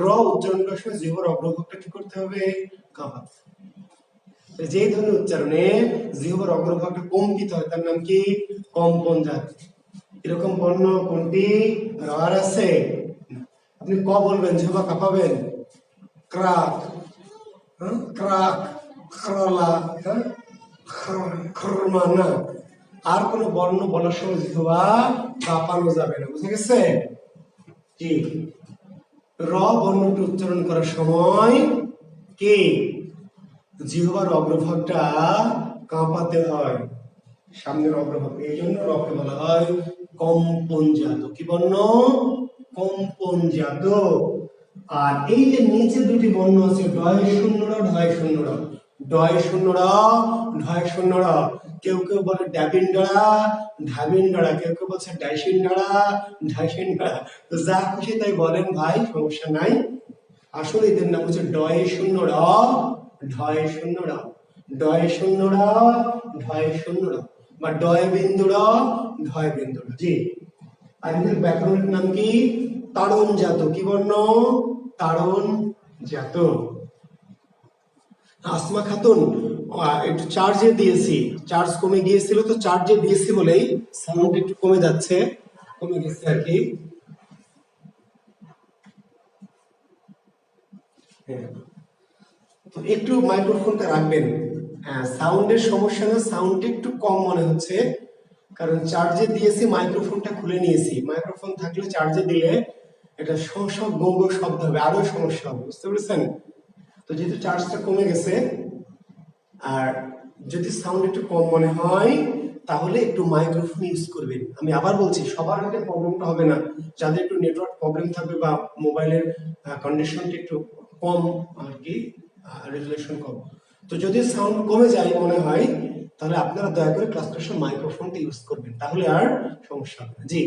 র উচ্চারণ করার সময় জিহ্বার অগ্রভাগটা কি করতে হবে? কাঁপাতে। যে ধরনের উচ্চারণে জিহ্বার অগ্রভাগটা কম্পিত হয় তার নাম কি? কম্পনজাত। এরকম বর্ণ কোনটি? র আর আছে। আপনি ক বলবেন, জিহ্বা কাঁপাবেন। ক্রাক, ক্রাক, খরলা, খরমা না। আর কোন বর্ণ বলার সময় জিহ্বা কাঁপানো যাবে না, বুঝে গেছে? কি র বর্ণটি উচ্চারণ করার সময় কি জিহ্বার অগ্রভাগটা কাঁপাতে হয়, সামনের অগ্রভাগ। এই জন্য রকে বলা হয় কম্পনজাত। কি বর্ণ? কম্পনজাত। আর এই যে নিচে দুটি বর্ণ আছে ডয় শূন্য র, ঢয় শূন্য র, ডয় শূন্য র, ঢয় শূন্য র। কেউ কেউ বলে ড্যাবিন্ডারা, ঢাবিন্ডারা, কেউ কেউ বলছে ডাইসিন্ডারা, ঢাইসিন্ডারা। তো যা খুশি তাই বলেন ভাই, সমস্যা নাই। আসলে এদের নাম হচ্ছে ডয় শূন্য র, ঢয় শূন্য র, ডয় শূন্য র, ঢয় শূন্য র, বা ডয় বিন্দু র, ঢয় বিন্দু র। জি। আর এদের ব্যাকরণের নাম কি? তাড়নজাত। কি বর্ণ? তাড়নজাত। আসমা খাতুন একটু চার্জে দিয়েছি, চার্জ কমে গিয়েছিল, তো চার্জে দিয়েছি বলেই সাউন্ড একটু কমে যাচ্ছে, কমে গেছে আর কি। তো একটু মাইক্রোফোনটা রাখবেন। হ্যাঁ, সাউন্ডের সমস্যা না, সাউন্ড একটু কম মনে হচ্ছে, কারণ চার্জে দিয়েছি, মাইক্রোফোনটা খুলে নিয়েছি। মাইক্রোফোন থাকলে চার্জে দিলে এটা সব গঙ্গ শব্দ হবে, আরো সমস্যা হবে, বুঝতে পেরেছেন? তো যেহেতু চার্জটা কমে গেছে, আর যদি সাউন্ড একটু কম মনে হয় তাহলে একটু মাইক্রোফোন ইউজ করবেন। আমি আবার বলছি, সবার হাতে প্রবলেমটা হবে না, যাদের একটু নেটওয়ার্ক প্রবলেম থাকবে বা মোবাইলের কন্ডিশনটা একটু কম আর কি, রেজুলেশন কম। তো যদি সাউন্ড কমে যায় মনে হয়, তাহলে আপনারা দয়া করে ক্লাসটার সময় মাইক্রোফোনটা ইউজ করবেন, তাহলে আর সমস্যা হবে না। জি।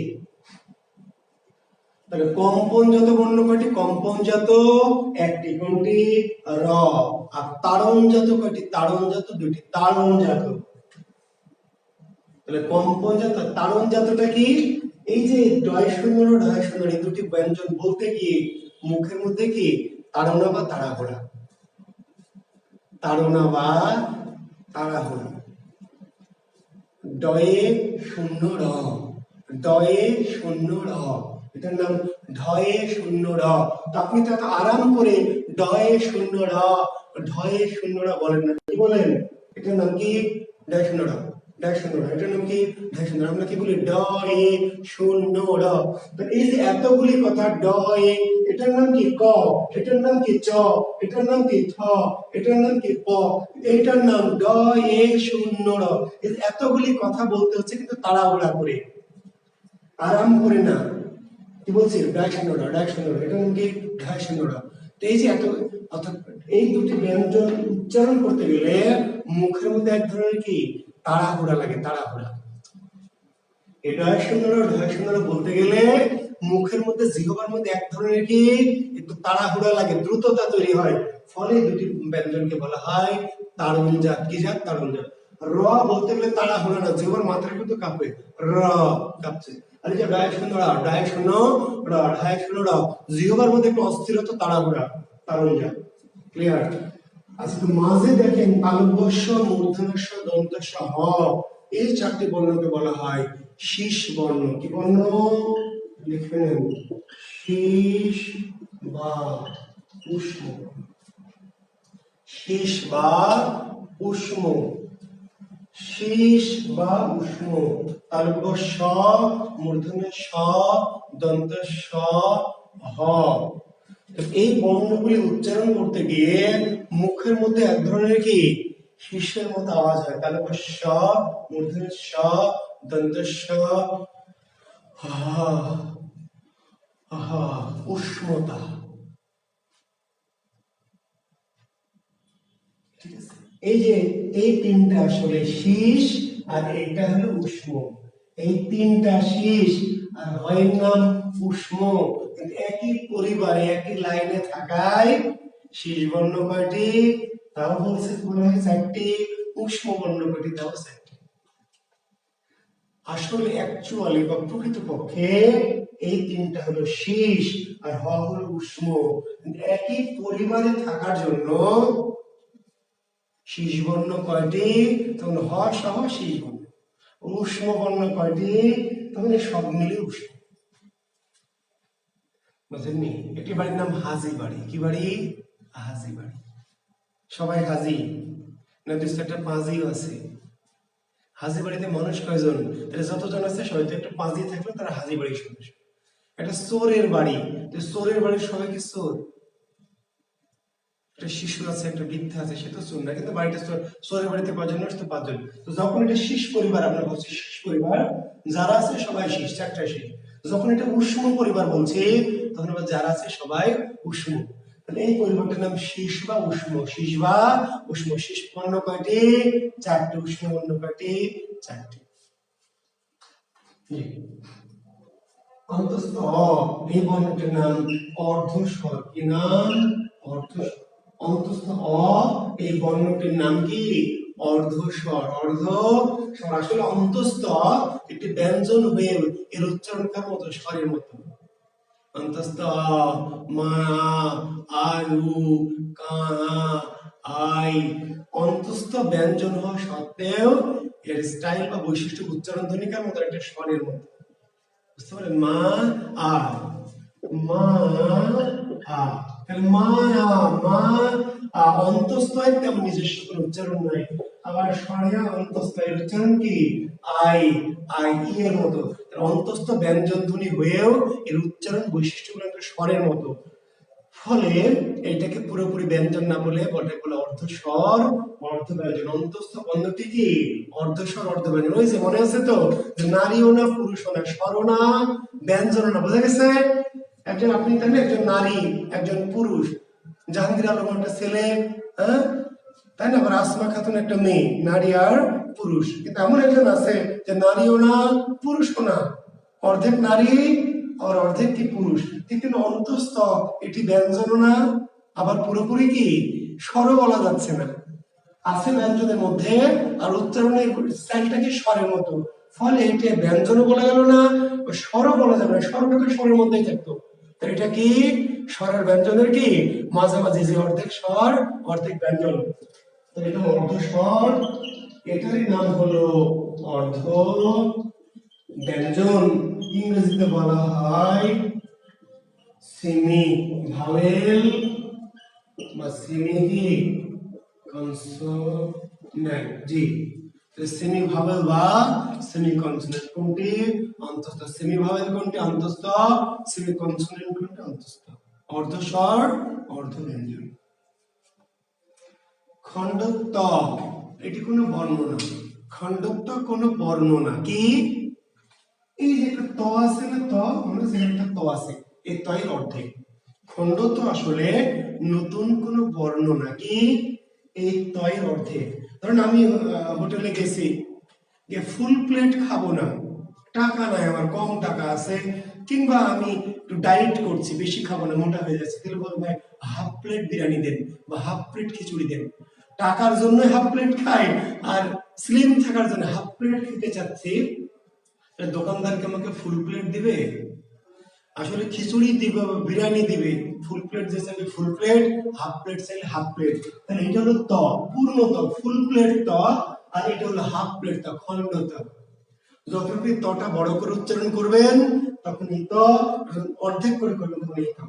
তাহলে কম্পনজাত বর্ণ কয়টি? কম্পনজাত একটি, কোনটি? র। আর তাড়নজাত কয়টি? তাড়নজাত দুটি, তাড়নজাত। তাহলে কম্পনজাত আর তাড়নজাতটা কি? এই যে ডয় শূন্য র, ঢয় শূন্য র, এই দুটি ব্যঞ্জন বলতে গিয়ে মুখের মধ্যে কি তাড়না বা তাড়াহুড়া, তাড়না বা তাড়াহুড়া। ডয়ে শূন্য র, ডয়ে শূন্য র, এটার নাম ঢয়ে শূন্য র। তো আপনি তো এত আরাম করে ডয়ে শূন্য র, ঢয়ে শূন্য র বলেন না, কি বলেন? এটার নাম কি? ডয় শূন্য র, ডয় শূন্য র। এটার নাম কি? ঢয় শূন্য র। আমরা কি বলি? ডয়ে শূন্য র। তো এই যে এতগুলি কথা, ডয়ে, এটার নাম কি? ক, এটার নাম কি? চ, এটার নাম কি? থ, এটার নাম কি? প, এটার নাম ডয়ে শূন্য র। এতগুলি কথা বলতে হচ্ছে কিন্তু তাড়াহুড়া করে, আরাম করে না। কি বলছি? ডায় শূন্য র, ডায় শূন্য র, এটার নাম কি? ঢায় শূন্য র। তো এই যে এত, অর্থাৎ এই দুটি ব্যঞ্জন উচ্চারণ করতে গেলে মুখের মধ্যে এক ধরনের কি তাড়াহুড়া লাগে, তাড়াহুড়া। এই ডয় শূন্য র, ঢয় শূন্য র বলতে গেলে মুখের মধ্যে, জিহ্বার মধ্যে এক ধরনের কি একটু তাড়াহুড়া লাগে, দ্রুততা তৈরি হয়। ফলে দুটি ব্যঞ্জনকে বলা হয় তাড়নজাত। কি জাত? তাড়নজাত। র বলতে গেলে তাড়াহুড়া না, জিহ্বার মাথাটা কিন্তু কাঁপে, র কাঁপছে। আর এই যে ডায় শূন্য র, ডায় শূন্য র, ঢায় শূন্য র, জিহ্বার মধ্যে একটু অস্থিরতা, তাড়াহুড়া, তাড়নজাত। ক্লিয়ার? আচ্ছা, তো মাঝে দেখেন তালব্যস্য, মূর্ধন্যস্য, দন্তস্য, হ, এই চারটি বর্ণকে বলা হয় শীষ বর্ণ। কি বর্ণ? লিখে নেন, শীষ বা উষ্ণ বর্ণ। শীষ বা উষ্ণ, শীষ বা উষ্ণ। তালব্য স, মূর্ধন্য স, দন্ত স, হ। এই বর্ণগুলি উচ্চারণ করতে গিয়ে মুখের মধ্যে এক ধরনের কি শীষের মতো আওয়াজ হয়। তালব্য স, মূর্ধন্য স, দন্ত স, হা, হা, উষ্ণতা। এই যে এই তিনটা আসলে শীষ আর এটা হলো উষ্ণ, এই তিনটা শীষ আর হয় নাম উষ্ণ, একই পরিবারে একই লাইনে থাকায় শীষ বর্ণ কয়টি? তাও বলছে মনে হয় চারটি। উষ্ণ বর্ণ কয়টি? তাও চারটি। আসলে অ্যাকচুয়ালি বা প্রকৃতপক্ষে এই তিনটা হলো শীষ আর হ হলো উষ্ণ, একই পরিবারে থাকার জন্য শীষ বর্ণ কয়টি? তখন হ সহ শীষ বর্ণ। উষ্ণ বর্ণ কয়টি? তখন সব মিলে উষ্ণ। বুঝলেননি? একটি বাড়ির নাম হাজি বাড়ি। কি বাড়ি? হাজি বাড়ি। সবাই হাজি না? দুই চারটা পাঁজিও আছে। হাজি বাড়িতে মানুষ কয়জন? তাহলে যতজন আছে সবাই তো একটা পাঁজি থাকলে তারা হাজি বাড়ির সদস্য। একটা চোরের বাড়ি, চোরের বাড়ির সবাই কি চোর? একটা শিশু আছে, একটা বৃদ্ধা আছে, সে তো চোর না, কিন্তু বাড়িটা চোর। চোরের বাড়িতে কয়জন মানুষ? তো পাঁচজন। তো যখন এটা শীষ পরিবার আমরা বলছি, শীষ পরিবার যারা আছে সবাই শীষ, চারটা শীষ। যখন এটা উষ্ণ পরিবার বলছি তখন আবার যারা আছে সবাই উষ্ণ। তাহলে এই পরিবারটার নাম শীষ বা উষ্ণ। শীষ বা উষ্ণ। শীষ বর্ণ কয়টি? চারটি। উষ্ণ বর্ণ কয়টি? চারটি। অন্তস্থ এই বর্ণটির নাম অর্ধস্বর। কি নাম? অর্ধস্বর। অন্তস্থ অ এই বর্ণটির নাম কি? অর্ধস্বর। অর্ধস্বর। আসলে অন্তস্থ একটি ব্যঞ্জন হয়ে এর উচ্চারণ কার মতো? স্বরের মতো। অন্তস্থ মা, আলু, কা, আই। অন্তস্থ ব্যঞ্জন হওয়া সত্ত্বেও এর স্টাইল বা বৈশিষ্ট্য উচ্চারণ ধ্বনিকার মতো একটা স্বরের মতো। বুঝতে পারলেন? মা আ, মা আ। তাহলে মা আ, মা আ। অন্তস্থয় তেমন নিজস্ব কোনো উচ্চারণ নাই। আবার স্বরে অন্তস্থয়ের উচ্চারণ কি? আই, আই, ই এর মতো। অন্তস্থ ব্যঞ্জন ধ্বনি হয়েও এর উচ্চারণ বৈশিষ্ট্যগুলো একটা স্বরের মতো। ফলে এটাকে পুরোপুরি ব্যঞ্জন না বলে বলে অর্ধস্বর অর্ধ ব্যঞ্জন। অন্তস্থ বর্ণটি কি? অর্ধস্বর অর্ধ ব্যঞ্জন। ওই যে মনে আছে তো, যে নারীও না পুরুষও না, স্বরও না ব্যঞ্জনও না। বোঝা গেছে? একজন আপনি তাহলে একজন নারী, একজন পুরুষ। জাহাঙ্গীর আলম একটা ছেলে, হ্যাঁ তাই না? আবার আসমা খাতুন একটা মেয়ে, নারী আর পুরুষ। কিন্তু এমন একজন আছে যে নারীও না পুরুষও না, অর্ধেক নারী আর অর্ধেক কি পুরুষ। কিন্তু অন্তস্থ এটি ব্যঞ্জনও না, আবার পুরোপুরি কি স্বরও বলা যাচ্ছে না। আছে ব্যঞ্জনের মধ্যে, আর উচ্চারণের স্টাইলটা কি স্বরের মতো। ফলে এটা ব্যঞ্জনও বলা গেল না, স্বরও বলা যাবে না। স্বরটা তো স্বরের মধ্যেই থাকতো। তো এটা কি স্বরের ব্যঞ্জনের কি মাঝামাঝি, যে অর্ধেক স্বর অর্ধেক ব্যঞ্জন। তো এটা অর্ধস্বর, এটারই নাম হলো অর্ধ ব্যঞ্জন। ইংরেজিতে বলা হয় সেমি ভাওয়েল বা সেমি কি কনসোনেন্ট। জি, সেমি ভাওয়েল বা সেমি কনসোনেন্ট কোনটি? অন্তস্থ। সেমি ভাওয়েল কোনটি? অন্তস্থ। সেমি কনসোনেন্ট কোনটি? অন্তস্থ। অর্ধস্বর অর্ধ ব্যঞ্জন। খণ্ডত্ব এটি কোনো বর্ণ না। খণ্ডত্ব কোনো বর্ণ না। কি? এই যে একটা ত আছে না, ত মনে হচ্ছে একটা ত আছে, এই তয়ের অর্ধেক। খণ্ডত্ব আসলে নতুন কোনো বর্ণ না। কি? এই তয়ের অর্ধেক। ধরুন আমি হোটেলে গেছি, যে ফুল প্লেট খাবো না, টাকা নাই আমার, কম টাকা আছে, কিংবা আমি একটু ডায়েট করছি, বেশি খাবো না, মোটা হয়ে যাচ্ছে, তাহলে বলবো ভাই হাফ প্লেট বিরিয়ানি দেন বা হাফ প্লেট খিচুড়ি দেন। টাকার জন্য হাফ প্লেট খাই, আর স্লিম থাকার জন্য হাফ প্লেট খেতে চাচ্ছি, দোকানদারকে আমাকে ফুল প্লেট দিবে? আসলে খিচুড়ি দিবে, বিরিয়ানি দিবে। ফুল প্লেট যে চাইবে ফুল প্লেট, হাফ প্লেট চাইলে হাফ প্লেট। তাহলে এটা হলো ত, পূর্ণ ত, ফুল প্লেট ত, আর এটা হলো হাফ প্লেট ত, খণ্ড ত। যতটুকু তটা বড় করে উচ্চারণ করবেন তখন এই ত অর্ধেক করে করবেন তখন এই ত।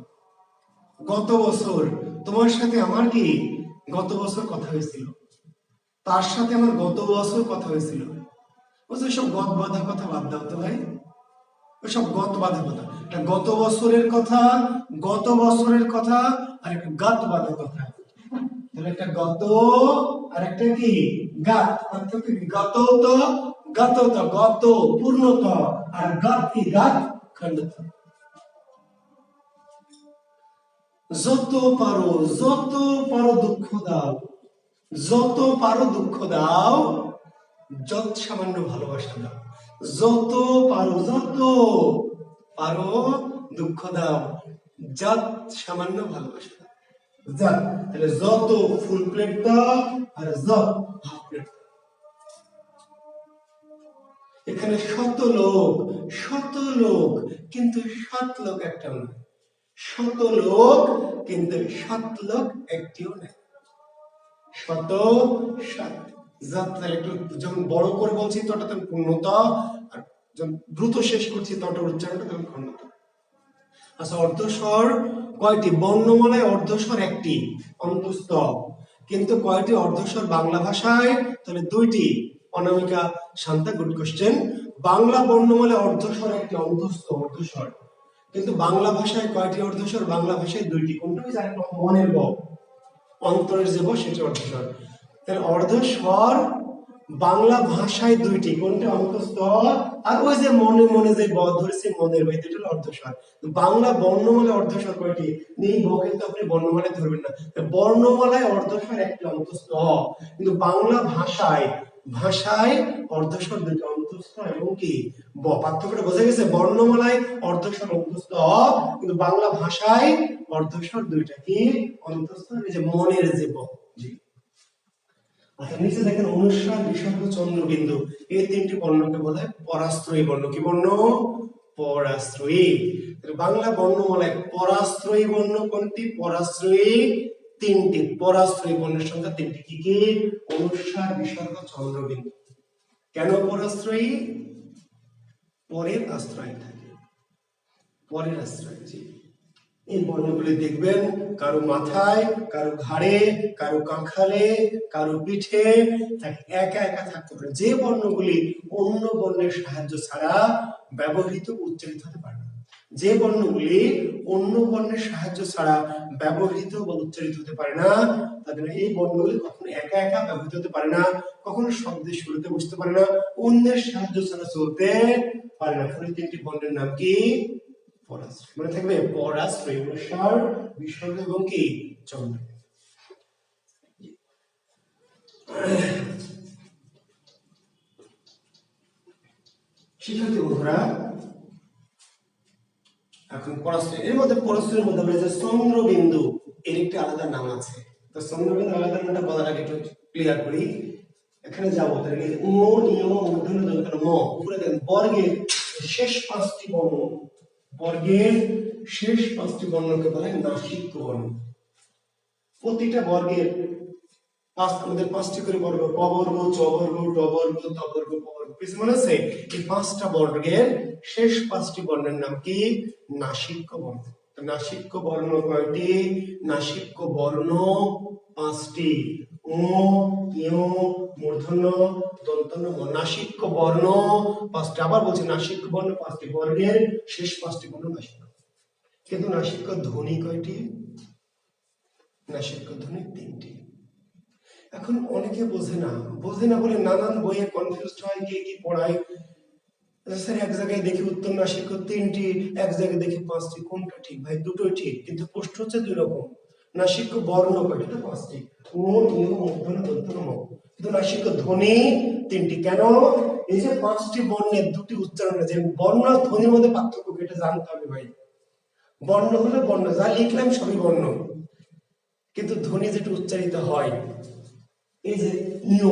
গত বছর তোমার সাথে আমার কি গত বছর কথা হয়েছিল, তার সাথে আমার গত বছর কথা হয়েছিল। বুঝছো, সব গত বাঁধা কথা বাদ দাও তো ভাই, ওইসব গত বাঁধা কথা। একটা গত বছরের কথা, গত বছরের কথা, আর একটা গাত বাঁধা কথা। তাহলে একটা গত আর একটা কি গাত, পার্থক্য কি? গত তো গত পূর্ণত, আর গাত কি? গাত খণ্ডত। যত পারো দুঃখ দাও, যত পারো দুঃখ দাও, যত সামান্য ভালোবাসা দাও। যত পারো দুঃখ দাও, যত সামান্য ভালোবাসা দাও। যত, তাহলে যত ফুল প্লেট দাও আর যত হাফ প্লেট দাও। এখানে শত লোক কিন্তু সৎ লোক একটা নয়, শত লোক কিন্তু সৎ লোক একটিও নেই। শত সৎ, যাত্রা একটু যখন বড় করে বলছি ততটা তুমি পূর্ণতা, আর যখন দ্রুত শেষ করছি ততটা উচ্চারণটা তুমি খণ্ডতা। আচ্ছা, অর্ধস্বর কয়টি? বর্ণমালায় অর্ধস্বর একটি, অন্তস্থ। কিন্তু কয়টি অর্ধস্বর বাংলা ভাষায়? তাহলে দুইটি। অনামিকা, শান্তা, গুড কোশ্চেন। বাংলা বর্ণমালায় অর্ধস্বর একটি, অন্তস্থ অর্ধস্বর। কিন্তু বাংলা ভাষায় কয়টি অর্ধস্বর? বাংলা ভাষায় দুইটি। কোনটা? মনের ব, অন্তরের যে ব, সেটি অর্ধস্বর। তাহলে অর্ধস্বর বাংলা ভাষায় দুইটি। কোনটা? অন্তস্থ, আর ওই যে মনে মনে যে ব ধরেছে, মনের বই, এটা হলো অর্ধস্বর। বাংলা বর্ণমালায় অর্ধস্বর কয়টি? নেই ব, কিন্তু আপনি বর্ণমালায় ধরবেন না। বর্ণমালায় অর্ধস্বর একটি, অন্তস্থ। কিন্তু বাংলা ভাষায় অর্ধস্বর দুইটি, অন্তস্থ এবং কি ব। পার্থক্যটা বোঝা গেছে? বর্ণমালায় অর্ধস্বর অন্তস্থ, কিন্তু বাংলা ভাষায় অর্ধস্বর দুইটা, কি? অন্তস্থ, এই যে মনের যে ব। জি। আচ্ছা, নিচে দেখেন অনুস্বার, বিসর্গ, চন্দ্রবিন্দু, এই তিনটি বর্ণকে বলা হয় পরাশ্রয়ী বর্ণ। কি বর্ণ? পরাশ্রয়ী। বাংলা বর্ণমালায় পরাশ্রয়ী বর্ণ কোনটি? পরাশ্রয়ী তিনটি। পরাশ্রয়ী বর্ণের সংখ্যা তিনটি। কি কি? অনুস্বার, বিসর্গ, চন্দ্রবিন্দু। কেন পরাশ্রয়ী? পরের আশ্রয় থাকে, পরের আশ্রয়। জি, এই বর্ণগুলি দেখবেন কারো মাথায়, কারো ঘাড়ে, কারো কাঁখালে, কারো পিঠে একা একা থাকতে পারে। যে বর্ণগুলি অন্য বর্ণের সাহায্য ছাড়া ব্যবহৃত উচ্চারিত হতে পারে না, যে বর্ণগুলি অন্য বর্ণের সাহায্য ছাড়া ব্যবহৃত বা উচ্চারিত হতে পারে না, তাদের এই বর্ণগুলি কখনো একা একা ব্যবহৃত হতে পারে না, কখনো শব্দের শুরুতে বসতে পারে না, অন্যের সাহায্য ছাড়া চলতে পারে না। এই তিনটি বর্ণের নাম কি? পরাশ্রয়। মনে থাকবে, পরাশ্রয়, অনুস্বার, বিসর্গ এবং কি চন্দ্র। শিক্ষার্থী বন্ধুরা, এখন পরাশ্রয়, এর মধ্যে পরাশ্রয়ের মধ্যে আমরা যে চন্দ্রবিন্দু, এর একটি আলাদা নাম আছে। তো চন্দ্রবিন্দু আলাদা নামটা বলার আগে একটু ক্লিয়ার করি। এখানে যাবো, তাহলে ও, ইয়, মূর্ধন্য দন্তন্য ম, উপরে দেখেন বর্গের শেষ পাঁচটি বর্ণ, বর্গের শেষ পাঁচটি বর্ণকে বলা হয় নাসিক বর্ণ। প্রতিটা বর্গের আমাদের পাঁচটি করে বর্গ, ক বর্গ, চ বর্গ, ড বর্গ, ত বর্গ, প বর্গ। কিছু মনে আছে? এই পাঁচটা বর্গের শেষ পাঁচটি বর্ণের নাম কি? নাসিক্য বর্ণ। নাসিক্য বর্ণ কয়টি? নাসিক্য বর্ণ পাঁচটি। ও, ইয়, মূর্ধন্য, দন্তন্য ম। নাসিক্য বর্ণ পাঁচটি। আবার বলছি, নাসিক্য বর্ণ পাঁচটি, বর্গের শেষ পাঁচটি বর্ণ নাসিক্য। কিন্তু নাসিক্য ধ্বনি কয়টি? নাসিক্য ধ্বনি তিনটি। এখন অনেকে বোঝে না বলে নানান বইয়ে কনফিউজড হয়, কে কি পড়ায়। স্যার এক জায়গায় দেখি উত্তর নাসিক্য তিনটি, এক জায়গায় দেখি পাঁচটি। কোনটা ঠিক ভাই? দুটোই ঠিক, কিন্তু প্রশ্ন হচ্ছে দুই রকম। নাসিক্য বর্ণ কয়টি? পাঁচটি। ও, ইয়, মূর্ধন্য, দন্তন্য ম। কিন্তু নাসিক্য ধ্বনি তিনটি। কেন? এই যে পাঁচটি বর্ণের দুটি উচ্চারণ আছে, বর্ণ আর ধ্বনির মধ্যে পার্থক্য কি এটা জানতে হবে ভাই। বর্ণ হলে বর্ণ, যা লিখলাম সবই বর্ণ, কিন্তু ধ্বনি যেটা উচ্চারিত হয়, এই যে ইয়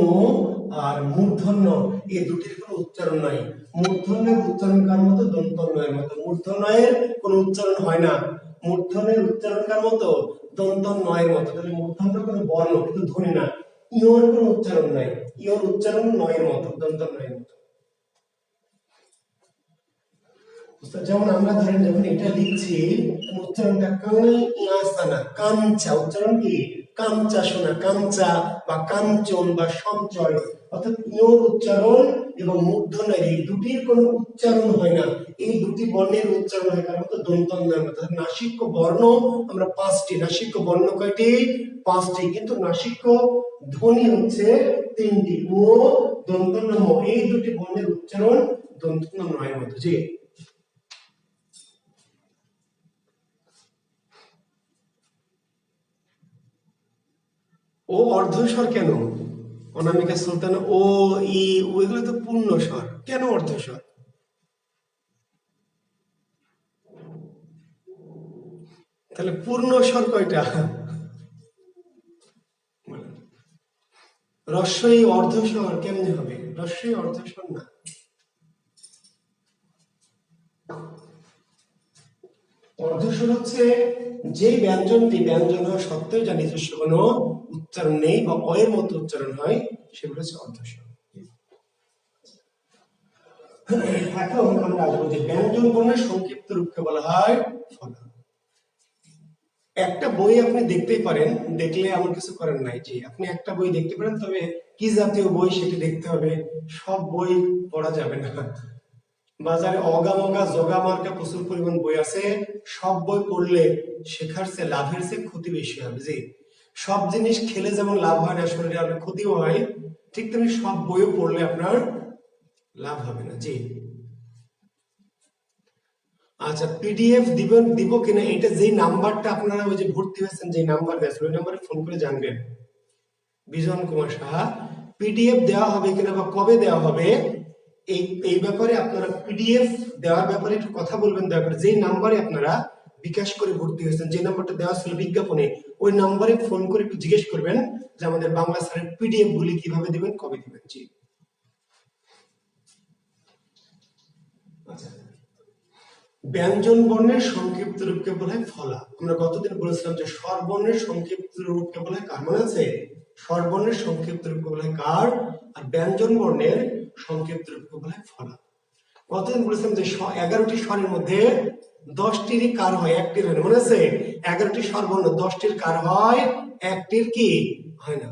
আর মূর্ধন্য, এই দুটির কোনো উচ্চারণ নাই। মূর্ধন্যের উচ্চারণ কার মতো? দন্তন্বয়ের মতো। মূর্ধন্যয়ের কোনো উচ্চারণ হয় না, মূর্ধন্যের উচ্চারণ কার মতো? দন্তন্বয়ের মতো। তাহলে মূর্ধন্য কোনো বর্ণ কিন্তু ধ্বনি না। ইয়র কোনো উচ্চারণ নাই, ইয়র উচ্চারণ নয়ের মতো, দন্তন্বয়ের মতো। যেমন আমরা ধরেন যখন এটা লিখছি, উচ্চারণটা কাঞ্চা, উচ্চারণ কি? কামচা শোনা, কামচা বা কাঞ্চন বা সঞ্চয়, অর্থাৎ ইয়র উচ্চারণ এবং মূর্ধন্যের এই দুটির কোনো উচ্চারণ হয় না, এই দুটি বর্ণের উচ্চারণ হয় কারণ তো দন্তন্যের মতো। নাসিক্য বর্ণ আমরা 5টি, নাসিক্য বর্ণ কয়টি? 5টি, কিন্তু নাসিক্য ধ্বনি হচ্ছে 3টি, ও দন্তন্য ম, এই দুটি বর্ণের উচ্চারণ দন্তন্য নয়ের মতো। জি, ও অর্ধস্বর কেন? অনামিকা সুলতান, ও ই ও এগুলো তো পূর্ণ স্বর, কেন অর্ধস্বর? তাহলে পূর্ণ স্বর কয়টা? রস্বই অর্ধস্বর কেমনে হবে? রস্বই অর্ধস্বর না। অর্ধস্বর হচ্ছে যে ব্যঞ্জনটি ব্যঞ্জন হওয়া সত্ত্বেও যা নিজস্ব কোনো উচ্চারণ নেই বা অয়ের মতো উচ্চারণ হয়, সেগুলো হচ্ছে অর্ধস্বর। এখন আমরা আসবো যে ব্যঞ্জন বর্ণের সংক্ষিপ্ত রূপকে বলা হয় ফলা। একটা বই আপনি দেখতেই পারেন, দেখলে আমার কিছু করার নাই, যে আপনি একটা বই দেখতে পারেন, তবে কি জাতীয় বই সেটি দেখতে হবে, সব বই পড়া যাবে না। বাজারে অগামগা জগামার্কা প্রচুর পরিমাণ বই আছে, সব বই পড়লে শেখার চেয়ে লাভের চেয়ে ক্ষতি বেশি হবে। জি, সব জিনিস খেলে যেমন লাভ হয় না, শরীরে আপনার ক্ষতিও হয়, ঠিক তেমনি সব বইও পড়লে আপনার লাভ হবে না। জি, আচ্ছা, পিডিএফ দিব কিনা, এটা যেই নাম্বারটা আপনারা ওই যে ভর্তি হয়েছেন, যে নাম্বার দেওয়া ওই নাম্বারে ফোন করে জানবেন। বিজন কুমার সাহা, পিডিএফ দেওয়া হবে কিনা বা কবে দেওয়া হবে, এই ব্যাপারে আপনারা পিডিএফ দেওয়ার ব্যাপারে একটু কথা বলবেন দয়া করে। যেই নাম্বারে আপনারা বিকাশ করে ভর্তি হয়েছেন, যে নাম্বারটা দেওয়া ছিল বিজ্ঞাপনে, ওই নাম্বারে ফোন করে একটু জিজ্ঞেস করবেন যে আমাদের বাংলা স্যারের পিডিএফ গুলি কিভাবে দিবেন, কবে দিবেন। জি, আচ্ছা, ব্যঞ্জন বর্ণের সংক্ষিপ্ত রূপকে বলা হয় ফলা। আমরা গতদিন বলেছিলাম যে স্বরবর্ণের সংক্ষিপ্ত রূপকে বলা হয় কার, মনে আছে? স্বরবর্ণের সংক্ষিপ্ত রূপকে বলা হয় কার, আর ব্যঞ্জন বর্ণের সংক্ষিপ্ত রূপকে বলা হয় ফলা। গতদিন বলেছিলাম যে 11টি স্বরের মধ্যে 10টিরই কার হয়, একটির হয় না, মনে আছে? 11টি স্বরবর্ণ, 10টির কার হয়, একটির কি হয় না।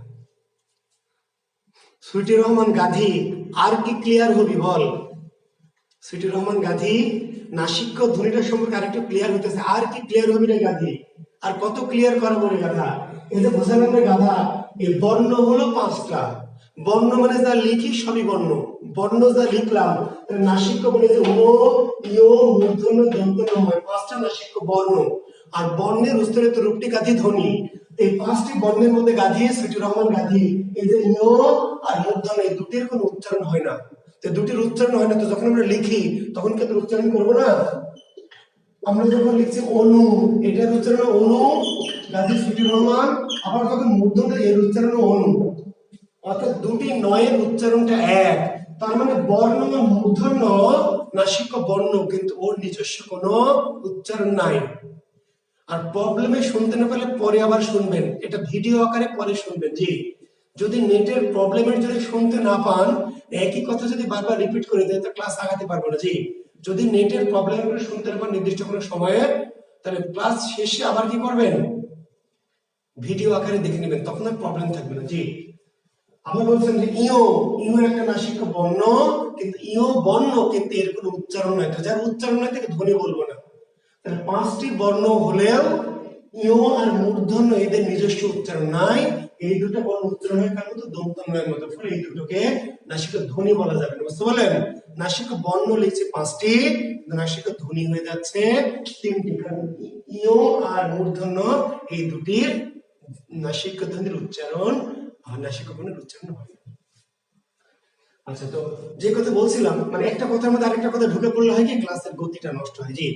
সুইটি রহমান গাধী, আর কি ক্লিয়ার হবি বল? সুইটি রহমান গাধী, নাসিক্য ধ্বনিটা সম্পর্কে আরেকটু ক্লিয়ার হতেছে, আর কি ক্লিয়ার হবি রে গাধী? আর কত ক্লিয়ার করাবো রে গাধা? এই যে বোঝালাম রে গাধা, এই বর্ণ হলো 5টা। বর্ণ মানে যা লিখি সবই বর্ণ, বর্ণ যা লিখলাম, নাসিক্য মানে যে ও, ইয়, মূর্ধন্য, দন্তন্য, হয় 5টা নাসিক্য বর্ণ। আর বর্ণের উচ্চারিত রূপটি গাধী ধ্বনি। এই 5টি বর্ণের মধ্যে গাধী, সুইটি রহমান গাধী, এই যে ইয় আর মূর্ধন্য, এই দুটির কোনো উচ্চারণ হয় না। দুটির উচ্চারণ হয় না, তো যখন আমরা লিখি তখন কিন্তু উচ্চারণ করবো না। আমরা যখন লিখছি অনু, এটার উচ্চারণ অনু, গাজী সুইটি রহমান, আবার যখন মূর্ধন্য, এর উচ্চারণ অনু, অর্থাৎ দুটি নয়ের উচ্চারণটা এক। তার মানে বর্ণ মূর্ধন্য নাসিক্য বর্ণ, কিন্তু ওর নিজস্ব কোনো উচ্চারণ নাই। আর প্রবলেমে শুনতে না পেলে পরে আবার শুনবেন, এটা ভিডিও আকারে পরে শুনবেন। জি, যদি নেটের প্রবলেমের যদি শুনতে না পান, একই কথা যদি বারবার রিপিট করে দেয় তো ক্লাস আগাতে পারবো না। জি, যদি নেটের প্রবলেমগুলো শুনতে না পান নির্দিষ্ট কোনো সময়ে, তাহলে ক্লাস শেষে আবার কি করবেন, ভিডিও আকারে দেখে নেবেন, তখন আর প্রবলেম থাকবে না। জি, আমরা বলছেন যে ইও, ইও একটা নাসিক্য বর্ণ, কিন্তু ইও বর্ণ, কিন্তু এর কোনো উচ্চারণ নাই, তো যার উচ্চারণ নাই তাকে ধ্বনি বলবো না। তাহলে 5টি বর্ণ হলেও ইয় আর মূর্ধন্য এদের নিজস্ব উচ্চারণ নাই, এই দুটো বর্ণ উচ্চারণ হয় কার মতো, দন্তন্যের মতো, ফলে এই দুটোকে নাসিক ধ্বনি বলা যাবে না। বুঝতে পারলেন? নাসিক বর্ণ লিখছে 5টি, নাসিক ধ্বনি হয়ে যাচ্ছে 3টি, কারণ ইয় আর মূর্ধন্য এই দুটির নাসিক ধ্বনির উচ্চারণ আর নাসিক বর্ণের উচ্চারণ হয়। আচ্ছা, তো যে কথা বলছিলাম, মানে একটা কথার মধ্যে আরেকটা কথা ঢুকে পড়লে হয় কি, ক্লাসের গতিটা নষ্ট হয়। জি,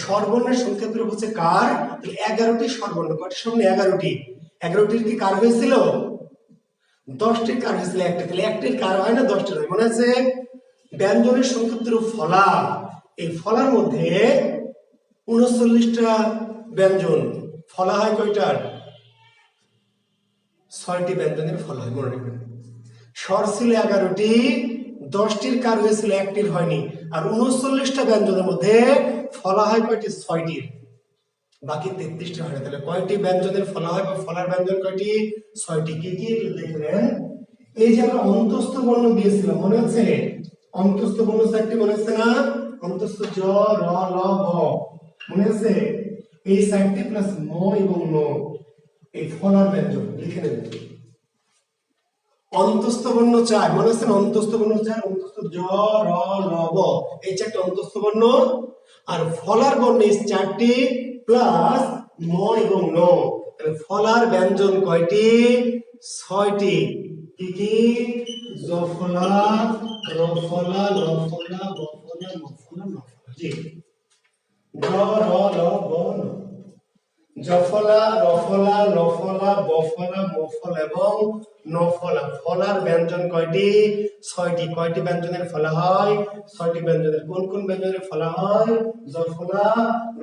স্বরবর্ণের সংক্ষেপ রূপ হচ্ছে কার, 11টি স্বরবর্ণ, কয়টি স্বরবর্ণ? 11টি। 11টির কি কার হয়েছিল? 10টির কার হয়েছিল একটা, তাহলে একটির কার হয় না, 10টির হয়, মনে আছে? ব্যঞ্জনের সংক্ষিপ্ত রূপ ফলা, এই ফলার মধ্যে 39টা ব্যঞ্জন, ফলা হয় কয়টার? 6টি ব্যঞ্জনের ফলা হয়, মনে রাখবেন। স্বর ছিল 11টি, 10টির কার হয়েছিল, একটির হয়নি। আর 39টা ব্যঞ্জনের মধ্যে ফলা হয় কয়টি? 6টির। বাকি 33টা হয় না। তাহলে কয়টি ব্যঞ্জনের ফলা হয় বা ফলার ব্যঞ্জন কয়টি? 6টি। কি কি একটু দেখে নেন। এই যে আমরা অন্তস্থ বর্ণ দিয়েছিলাম, মনে আছে? অন্তস্থ বর্ণ 4টি মনে আছে না? অন্তস্থ জ, র, ল, ব, মনে আছে? এই 4টি প্লাস ম এবং ন, এই ফলার ব্যঞ্জন লিখে নেবেন। অন্তস্থ বর্ণ 4 মনে আছে না? অন্তস্থ বর্ণ 4, অন্তস্থ জ, র, ল, ব, এই 4টি অন্তস্থ বর্ণ। আর ফলার বর্ণ এই 4টি প্লাস ম এবং ন। তাহলে ফলার ব্যঞ্জন কয়টি? 6টি। কি কি? জফলা, রফলা, লফলা, বফলা, মফলা, নফলা। জি, জ, র, ল, ব, ন। জফলা, রফলা, লফলা, বফলা, মফলা এবং নফলা। ফলার ব্যঞ্জন কয়টি? 6টি। কয়টি ব্যঞ্জনের ফলা হয়? 6টি ব্যঞ্জনের। কোন কোন ব্যঞ্জনের ফলা হয়? জফলা,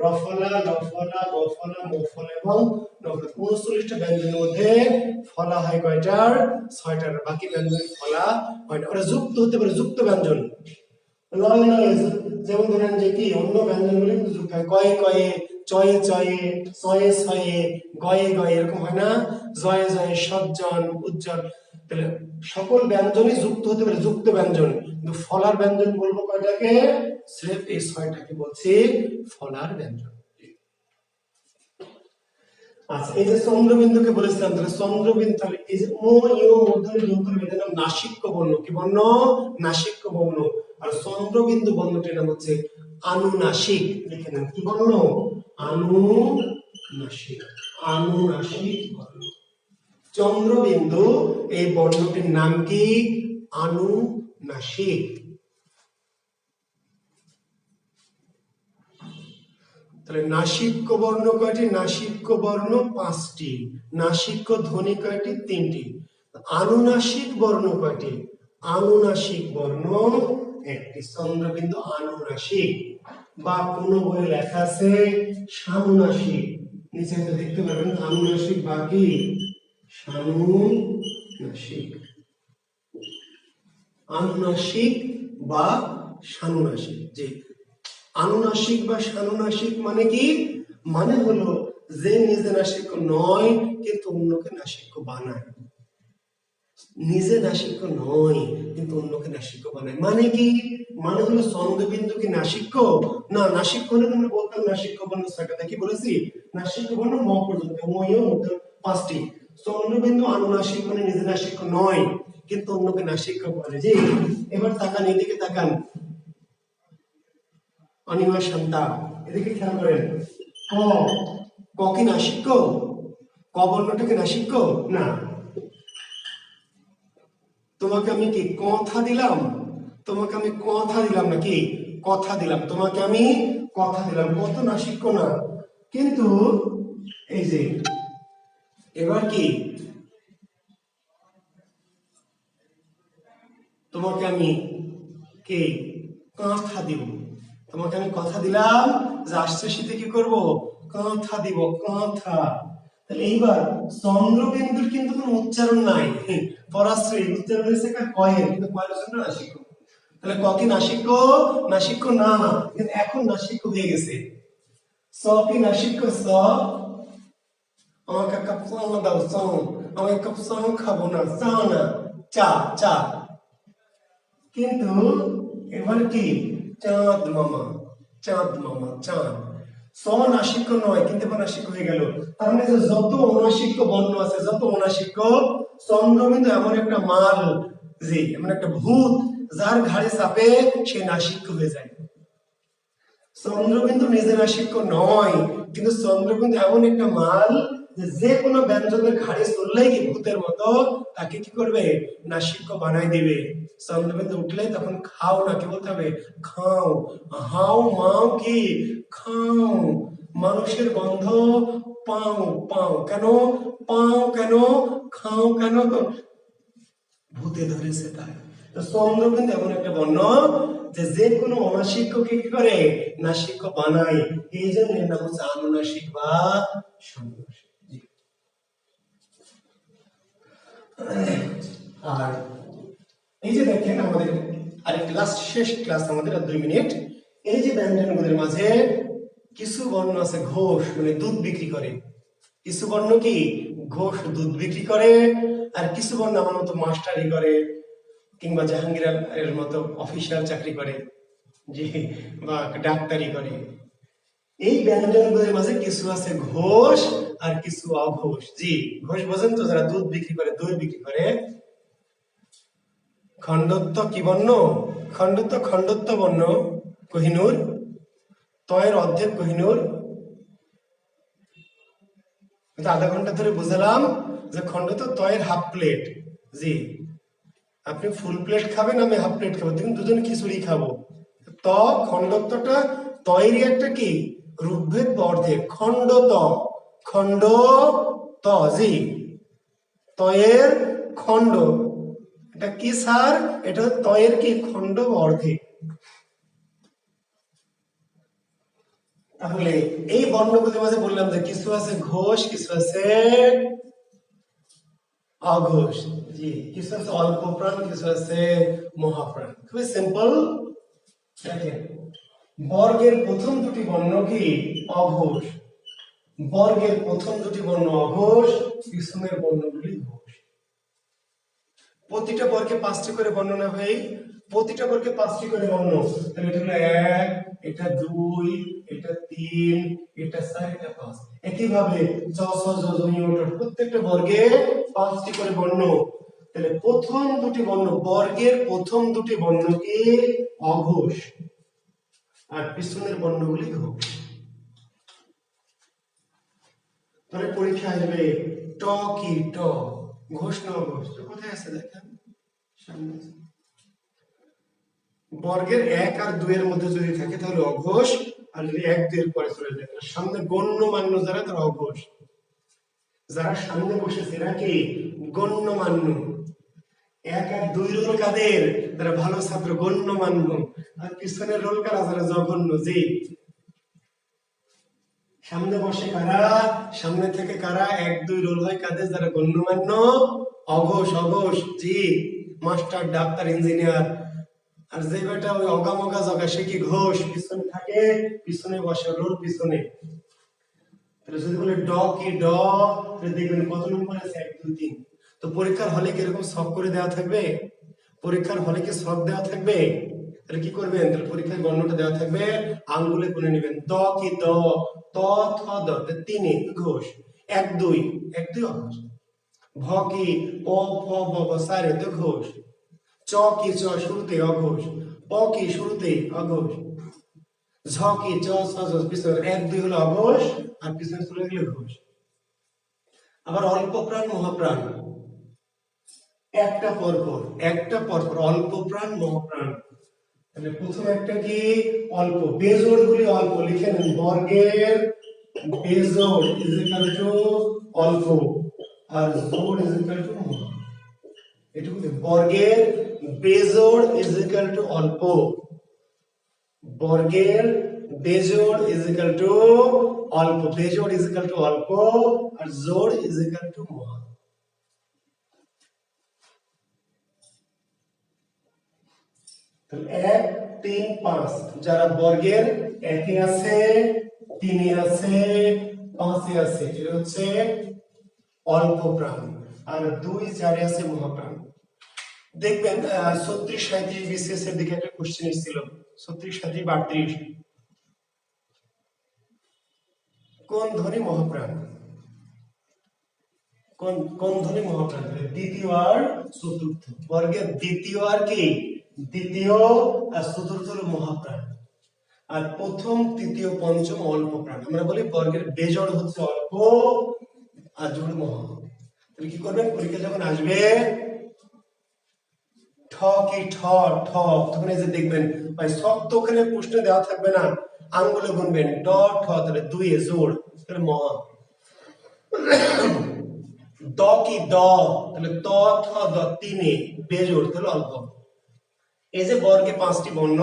রফলা, লফলা, বফলা, মফলা এবং নফলা। 39টা ব্যঞ্জনের মধ্যে ফলা হয় কয়টার? 6টার। বাকি ব্যঞ্জনের ফলা হয় না। ওরা যুক্ত হতে পারে, যুক্ত ব্যঞ্জন। লয় নয়, যেমন ধরেন যে কি অন্য ব্যঞ্জনগুলি কিন্তু যুক্ত হয়। কয়ে কয়ে, চয়ে চয়ে, ছয়ে ছয়ে, গয়ে গয়ে, এরকম হয় না? জয়ে জয়ে, সজ্জন, উজ্জ্বল। তাহলে সকল ব্যঞ্জনই যুক্ত হতে পারে, যুক্ত ব্যঞ্জন। কিন্তু ফলার ব্যঞ্জন বলবো কয়টাকে? স্রেফ এই 6টাকে বলছি ফলার ব্যঞ্জন। আচ্ছা, এই যে চন্দ্রবিন্দুকে বলেছিলাম, তাহলে চন্দ্রবিন্দু, তাহলে এই যে ও ইউ মূর্ধন্য যন্তর এটার নাম নাসিক্য বর্ণ। কি বর্ণ? নাসিক্য বর্ণ। আর চন্দ্রবিন্দু বর্ণটির নাম হচ্ছে আনুনাসিক। লিখে নেন, কি বর্ণ? আনুনাসিক। আনুনাসিক বর্ণ। চন্দ্রবিন্দু এই বর্ণটির নাম কি? আনুনাসিক। তাহলে নাসিক্য বর্ণ কয়টি? নাসিক্য বর্ণ 5টি। নাসিক্য ধ্বনি কয়টি? 3টি। আনুনাসিক বর্ণ কয়টি? আনুনাসিক বর্ণ 1টি। চন্দ্রবিন্দু আনুনাসিক, বা কোন বইয়ে লেখা আছে সানুনাসিক। নিচে দেখতে পাবেন আনুনাসিক বা কি সানুনাসিক। আনুনাসিক বা সানুনাসিক। যে আনুনাসিক বা সানুনাসিক মানে কি? মানে হলো যে নিজে নাসিক্য নয় কিন্তু অন্যকে নাসিক্য বানায়। নিজে নাসিক্য নয় কিন্তু অন্যকে নাসিক্য বানায়। মানে কি? মানে হলো চন্দ্রবিন্দু কি নাসিক্য? না, নাসিক্য হলে আমরা বলতাম নাসিক্য বর্ণ 6টা। কি বলেছি? নাসিক্য বর্ণ ম পর্যন্ত, ময় মধ্যে 5টি। চন্দ্রবিন্দু আনুনাসিক মানে নিজে নাসিক্য নয় কিন্তু অন্যকে নাসিক্য বলে। জি, এবার তাকান, এদিকে তাকান। অনিমা শান্তা, এদিকে খেয়াল করেন। ক, ক কি নাসিক্য? ক বর্ণটা কি নাসিক্য? না। তোমাকে আমি কি কথা দিলাম? তোমাকে আমি কথা দিলাম নাকি? কথা দিলাম। তোমাকে আমি কথা দিলাম, কত নাসিক্য না। কিন্তু এই যে এবার কি তোমাকে আমি কে কথা দিব। তোমাকে আমি কথা দিলাম যে আসছে শীতে কি করব? কথা দিব, কথা। তাহলে এইবার চন্দ্রবিন্দুর কিন্তু কোনো উচ্চারণ নাই, পরাশ্রয়ী উচ্চারণ হয়েছে কয়ের, কিন্তু কয়ের জন্য নাসিক্য। তাহলে ক কি নাসিক্য? নাসিক্য না, কিন্তু এখন নাসিক্য হয়ে গেছে। স কি নাসিক্য? স, আমাকে কাপ চা দাও, চা, আমি কাপ চা খাবো না, চা না, চা, চা। কিন্তু এবার কি চাঁদ মামা, চাঁদ মামা, চাঁদ। সনাসিক্য নয় কিন্তু নাসিক্য হয়ে গেল। তার মানে যত অনাসিক্য বর্ণ আছে, যত অনাসিক্য, চন্দ্রবিন্দু এমন একটা মাল, যে এমন একটা ভূত, যার ঘাড়ে চাপে সে নাসিক্য হয়ে যায়। চন্দ্রবিন্দু নিজে নাসিক্য নয় কিন্তু চন্দ্রবিন্দু এমন একটা মাল যে কোনো ব্যঞ্জনের ঘাড়ে চললেই কি ভূতের মতো তাকে কি করবে? নাসিক্য বানাই দিবে। চন্দ্রবিন্দু উঠলেই তখন খাও না, কি বলতে হবে? খাও। হাও মাও কি খাও। মানুষের গন্ধ পাও, পাও কেন? পাও কেন? খাও কেন? ভূতে ধরেছে তাই। তো চন্দ্রবিন্দু এমন একটা বর্ণ যে কোনো অনাসিক্যকে কি করে? নাসিক্য বানায়। এই জন্য এর নাম হচ্ছে আনুনাসিক বা সানুনাসিক। আর এই যে দেখেন আমাদের আরেকটা লাস্ট শেষ ক্লাস, আমাদের আর 2 মিনিট। এই যে ব্যঞ্জনগুলির মাঝে কিছু বর্ণ আছে ঘোষ, মানে দুধ বিক্রি করে। কিছু বর্ণ কি ঘোষ, দুধ বিক্রি করে, আর কিছু বর্ণ আমার মতো মাস্টারি করে কিংবা জাহাঙ্গীর এর মতো অফিসিয়াল চাকরি করে, জি, বা ডাক্তারি করে। এই ব্যঞ্জনগুলোর মাঝে কিছু আছে ঘোষ আর কিছু অঘোষ। জি, ঘোষ বোঝেন তো, যারা দুধ বিক্রি করে, দই বিক্রি করে। খণ্ডত্ব কি বর্ণ? খণ্ডত্ব বর্ণ কোহিনূর, তয়ের অর্ধেক কোহিনূর। আধা ঘন্টা ধরে বুঝালাম যে খণ্ডত্ব তয়ের হাফ প্লেট। জি, আপনি ফুল প্লেট খাবেন, আমি হাফ প্লেট খাবো, কিন্তু দুজন খিচুড়ি খাবো। ত খণ্ডত্বটা তয়েরই একটা কি রূপভেদ বা অর্ধেক। খণ্ড ত, জি, তয়ের খণ্ড, এটা কি স্যার? এটা তয়ের কি খণ্ড বা অর্ধেক। তাহলে এই বর্ণগুলির মাঝে বললাম যে কিছু আছে ঘোষ, কিছু আছে অঘোষ। জি, কিছু আছে অল্প প্রাণ, কিছু আছে মহাপ্রাণ। খুবই সিম্পল। দেখেন, বর্গের প্রথম দুটি বর্ণ কি অঘোষ, বর্গের প্রথম দুটি বর্ণ অঘোষ, পিছনের বর্ণগুলি ঘোষ। প্রতিটা বর্গে 5টি করে বর্ণ না ভাই? প্রতিটা বর্গে 5টি করে বর্ণ। তাহলে এটা হলো 1, এটা 2, এটা 3, এটা 4, এটা 5। একইভাবে জ ছ জ ঝ ঞ ট প্রত্যেকটা বর্গে 5টি করে বর্ণ। তাহলে প্রথম দুটি বর্ণ, বর্গের প্রথম দুটি বর্ণ কি অঘোষ, আর পিছনের বর্ণগুলি ঘোষ। তাহলে পরীক্ষা আসবে ট কি ট, ঘোষ না অঘোষ? কোথায় আছে দেখেন, সামনে আছে। বর্গের 1 আর 2 এর মধ্যে যদি থাকে তাহলে অঘোষ, আর যদি 1 2 এর পরে চলে যায় সামনে গণ্যমান্য যারা, তারা অঘোষ। যারা সামনে বসেছে এরা কি গণ্যমান্য। 1 আর 2 রোল কাদের? তারা ভালো ছাত্র, গণ্যমান্য। আর পিছনের রোল কারা? যারা জঘন্য। জি, সামনে বসে কারা, সামনে থেকে কারা, 1 2 রোল হয় কাদের? যারা গণ্যমান্য, অঘোষ। জি, মাস্টার, ডাক্তার, ইঞ্জিনিয়ার। আর যে বেটা ওই অগামগা জগা, সে কি ঘোষ, পিছনে থাকে, পিছনে বসে, রোল পিছনে। তাহলে যদি বলে ড কি ড, তাহলে দেখবেন কত নম্বর আছে? 1 2 3। তো পরীক্ষার হলে কি এরকম সব করে দেওয়া থাকবে? পরীক্ষার হলে কি সব দেওয়া থাকবে? তাহলে কি করবেন? তাহলে পরীক্ষার বর্ণটা দেওয়া থাকবে, আঙ্গুলে গুনে নেবেন। দ কি দ, ত থ দ, 3 ঘোষ। 1 2 1 2 অঘোষ। ভ কি প ফ ব ভ 4 ঘোষ। চ কি চ, শুরুতে অঘোষ। প কি শুরুতে অঘোষ। ঝ কি চ ছ ঝ, পিছনে 1 2 হলো অঘোষ, আর পিছনে চলে গেলে ঘোষ। আবার অল্প প্রাণ মহাপ্রাণ, একটা পরপর অল্প প্রাণ মহাপ্রাণ। তাহলে প্রথম একটা কি অল্প, বেজোড় গুলি অল্প, লিখে নেন। বর্গের বেজোড় ইজ ইকুয়াল টু অল্প, আর জোড় ইজ ইকুয়াল টু মহা। এটুকু বর্গের বেজোড় ইজ ইকুয়াল টু অল্প, বর্গের বেজোড় ইজ ইকুয়াল টু অল্প, বেজোড় ইজ ইকুয়াল টু অল্প, আর জোড় ইজ ইকুয়াল টু মহা। তাহলে 1 3 5 যারা বর্গের 1 এ আছে, 3 এ আছে, 5 এ আছে, এটা হচ্ছে অল্প প্রাণ, আর 2 4 এ আছে মহাপ্রাণ। দেখবেন 36 37 বিসিএস এর দিকে একটা কোশ্চেন এসেছিল, 36 37 32। কোন ধ্বনি মহাপ্রাণ? কোন ধ্বনি মহাপ্রাণ? দ্বিতীয় আর চতুর্থ। বর্গের দ্বিতীয় আর কি, দ্বিতীয় আর চতুর্থ হলো মহাপ্রাণ, আর প্রথম তৃতীয় পঞ্চম অল্প প্রাণ। আমরা বলি বর্গের বেজোড় হচ্ছে অল্প, আর জোড় মহা। তাহলে কি করবেন? পরীক্ষা যখন আসবে ঠ কি ঠ ঠ, তখন এই যে দেখবেন ভাই সব তো ওখানে প্রশ্ন দেওয়া থাকবে না, আঙ্গুলে গুনবেন ড ঠ, তাহলে 2 এ জোড়, তাহলে মহা। দ কি দ, তাহলে ত থ দ, 3 এ বেজোড়, তাহলে অল্প। এই যে বর্গে 5টি বর্ণ,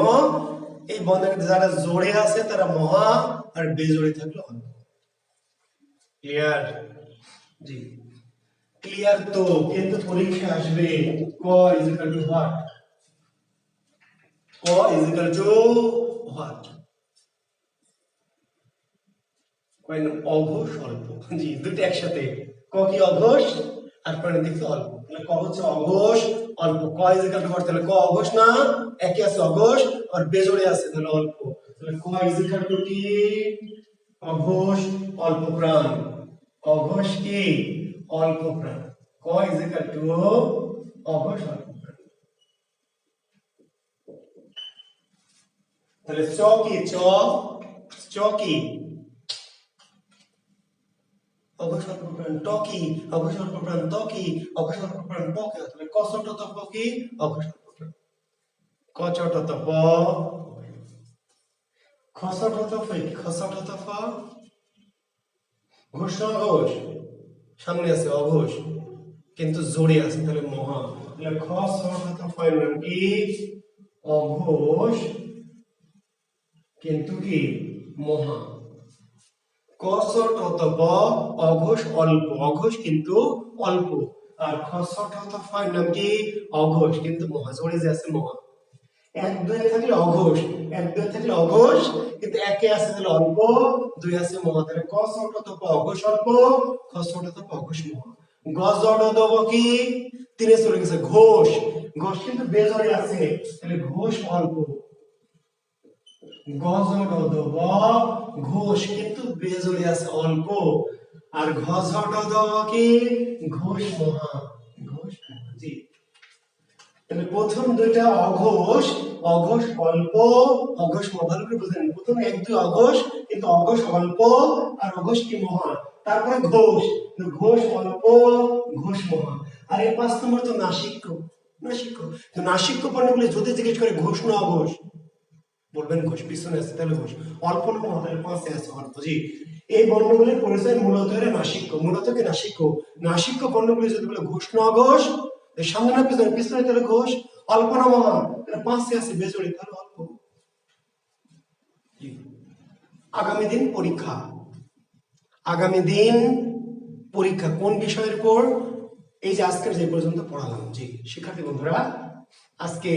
এই বর্ণের যারা জোড়ে আছে তারা মহা, আর বেজোড়ে থাকলে অল্প। ক্লিয়ার? জি, ক্লিয়ার। তো কিন্তু পরীক্ষা আসবে ক ইজ ইকুয়াল টু হোয়াট, ক ইজ ইকুয়াল টু হোয়াট। অঘোষ অল্প। জি, দুটো একসাথে। ক কি অঘোষ আর পরিণাম দেখতে অল্প, তাহলে ক হচ্ছে অঘোষ অল্প। ক ইজ ইকুয়াল টু তাহলে ক অঘোষ না, একই আছে অঘোষ আর বেজোড়ে আছে তাহলে অল্প। তাহলে ক ইজ ইকুয়াল টু কি, অঘোষ অল্প প্রাণ। অঘোষ কি, অল্প প্রাণ। ক ইজ ইকুয়াল টু অঘোষ অল্প প্রাণ। তাহলে চ কি, চ কি অঘোষ অল্প প্রাণ। ট কি অঘোষ অল্প প্রাণ। ত কি অঘোষ অল্প প্রাণ। প কি, তাহলে ক ছোট ত প কি অঘোষ অল্প প্রাণ। ক ছোট ত প, খ ছোট ত ফ কি, খ ছোট ত ফ। ঘোষ না অঘোষ, সামনে আছে অঘোষ কিন্তু জোরে আছে তাহলে মহা। তাহলে খ ছোট ত ফ এর নাম কি, অঘোষ কিন্তু কি মহা। ক ছোট ত প অঘোষ অল্প, অঘোষ কিন্তু অল্প। আর খ ছোট ত ফ এর নাম কি, অঘোষ কিন্তু মহা, জোরে যে আছে মহা। এক দুই থাকলে অঘোষ, এক দুই থাকলে অঘোষ কিন্তু একে আছে তাহলে অল্প, দুই আছে মহা। তাহলে ক ছোট ত প অঘোষ অল্প, খ ছোট ত প অঘোষ মহা। গ জড় দেব কি, তিনে চলে গেছে ঘোষ, ঘোষ কিন্তু বেজরে আছে তাহলে ঘোষ অল্প। গ জড় দেব ঘোষ কিন্তু বেজরে আছে অল্প। আর ঘ জড় দেব কি, ঘোষ মহা, ঘোষ মহা। জি, তাহলে প্রথম দুইটা অঘোষ, অঘোষ অল্প, অঘোষ মহা। ভালো করে বুঝলেন, প্রথম এক দুই অঘোষ কিন্তু অঘোষ অল্প আর অঘোষ কি মহা। তারপরে ঘোষ, ঘোষ অল্প, ঘোষ মহা। আর এই 5 নম্বর তো নাসিক্য, নাসিক্য। তো নাসিক্য পণ্যগুলি যদি জিজ্ঞেস করে ঘোষ না অঘোষ, বলবেন ঘোষ, পিছনে আছে তাহলে ঘোষ। অল্প না মহা, তাহলে 5 এ আছে অল্প। জি, এই বর্ণগুলির পরিচয় মূলত এর নাসিক্য, মূলত কি নাসিক্য। নাসিক্য বর্ণগুলি যদি বলে ঘোষ না অঘোষ, সামনে না পিছনে, পিছনে তাহলে ঘোষ। অল্প না মহা, তাহলে 5 এ আছে বেজোড়ে তাহলে অল্প। আগামী দিন পরীক্ষা, আগামী দিন পরীক্ষা কোন বিষয়ের উপর, এই যে আজকের যে পর্যন্ত পড়ালাম। জি শিক্ষার্থী বন্ধুরা, আজকে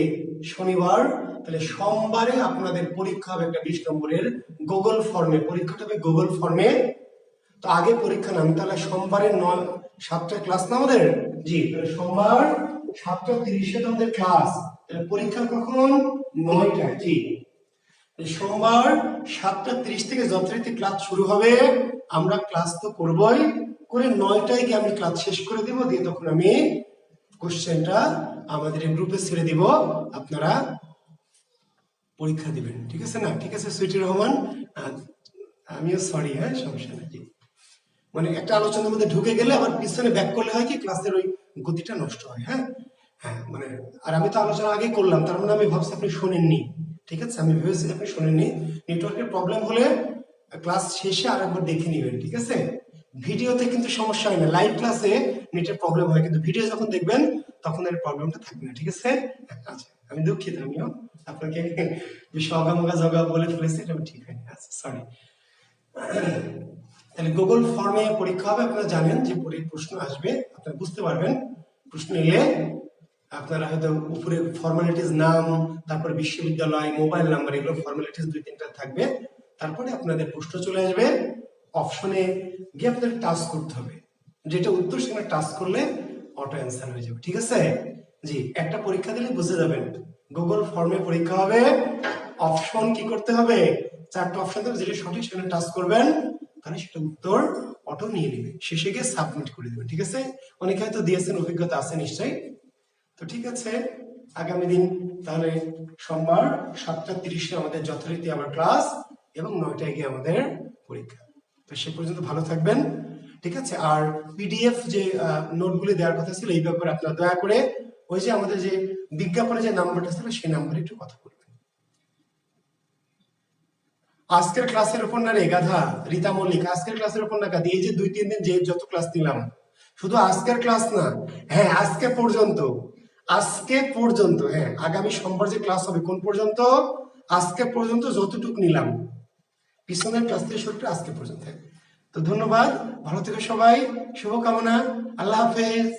শনিবার, তাহলে সোমবারে আপনাদের পরীক্ষা হবে একটা 20 নম্বরের গুগল ফর্মে, পরীক্ষাটা হবে গুগল ফর্মে। তো আগে পরীক্ষা নাম, তাহলে সোমবারে 7টায় ক্লাস না আমাদের। জি, তাহলে সোমবার 7:30 আমাদের ক্লাস, তাহলে পরীক্ষা কখন, 9টায়। জি, সোমবার 7:30 থেকে যথারীতি ক্লাস শুরু হবে। আমরা ক্লাস তো করবই, করে 9টায় গিয়ে আমি ক্লাস শেষ করে দেব, দিয়ে তখন আমি কোশ্চেনটা আমাদের গ্রুপে ছেড়ে দিব, আপনারা পরীক্ষা দিবেন। ঠিক আছে না? ঠিক আছে সুইটি রহমান, আমিও সরি, হ্যাঁ সমস্যা নেই। মানে একটা আলোচনার মধ্যে ঢুকে গেলে আবার পিছনে ব্যাক করলে হয় কি, ক্লাসের ওই গতিটা নষ্ট হয়। হ্যাঁ হ্যাঁ, মানে আর আমি তো আলোচনা আগে করলাম, তার মানে আমি ভাবছি আপনি শোনেননি। ঠিক আছে, আমি ভেবেছি আপনি শোনেননি। নেটওয়ার্কের প্রবলেম হলে ক্লাস শেষে আরেকবার দেখে নেবেন। ঠিক আছে, ভিডিওতে কিন্তু সমস্যা হয় না, লাইভ ক্লাসে নেটের প্রবলেম হয়, কিন্তু ভিডিও যখন দেখবেন তখন এর প্রবলেমটা থাকবে না। ঠিক আছে, আচ্ছা আমি দুঃখিত, আমিও আপনাকে বিষয় অগামগা জগা বলে ফেলেছি, এটা ঠিক হয়নি, আচ্ছা সরি। তাহলে গুগল ফর্মে পরীক্ষা হবে, আপনারা জানেন যে প্রশ্ন আসবে, আপনারা বুঝতে পারবেন। প্রশ্ন এলে আপনারা হয়তো উপরে ফর্মালিটিস, নাম, তারপর বিশ্ববিদ্যালয়, মোবাইল নাম্বার, এগুলো ফর্মালিটিস 2-3টা থাকবে। তারপরে আপনাদের প্রশ্ন চলে আসবে, অপশনে গিয়ে আপনাদের টাচ করতে হবে, যেটা উত্তর সেখানে টাচ করলে অটো অ্যান্সার হয়ে যাবে। ঠিক আছে, জি, একটা পরীক্ষা দিলে বুঝে যাবেন গুগল ফর্মে পরীক্ষা হবে। অপশন কি করতে হবে, 4টা অপশন দেবে, যেটা সঠিক সেখানে টাচ করবেন, তাহলে সেটা উত্তর অটো নিয়ে নেবে, শেষে গিয়ে সাবমিট করে দেবেন। ঠিক আছে, অনেকে হয়তো দিয়েছেন, অভিজ্ঞতা আছে নিশ্চয়ই। তো ঠিক আছে, আগামী দিন তাহলে সোমবার 7:30 আমাদের যথারীতি আবার ক্লাস, এবং 9টায় গিয়ে আমাদের পরীক্ষা। তো সে পর্যন্ত ভালো থাকবেন। ঠিক আছে, আর পিডিএফ যে নোটগুলি দেওয়ার কথা ছিল, এই ব্যাপারে আপনারা দয়া করে ওই যে আমাদের যে বিজ্ঞাপনে যে নাম্বারটা ছিল সেই নাম্বারে একটু কথা বলবেন। আজকের ক্লাসের উপর না রে গাধা, রীতা মল্লিক, আজকের ক্লাসের উপর না গাধি, এই যে 2-3 দিন যে যত ক্লাস নিলাম, শুধু আজকের ক্লাস না, হ্যাঁ আজকে পর্যন্ত, আজকে পর্যন্ত, হ্যাঁ আগামী সোমবার যে ক্লাস হবে কোন পর্যন্ত, আজকে পর্যন্ত যতটুকু নিলাম, পিছনের ক্লাস থেকে শুরু করে আজকে পর্যন্ত। তো ধন্যবাদ, ভালো থেকো সবাই, শুভকামনা, আল্লাহ হাফেজ।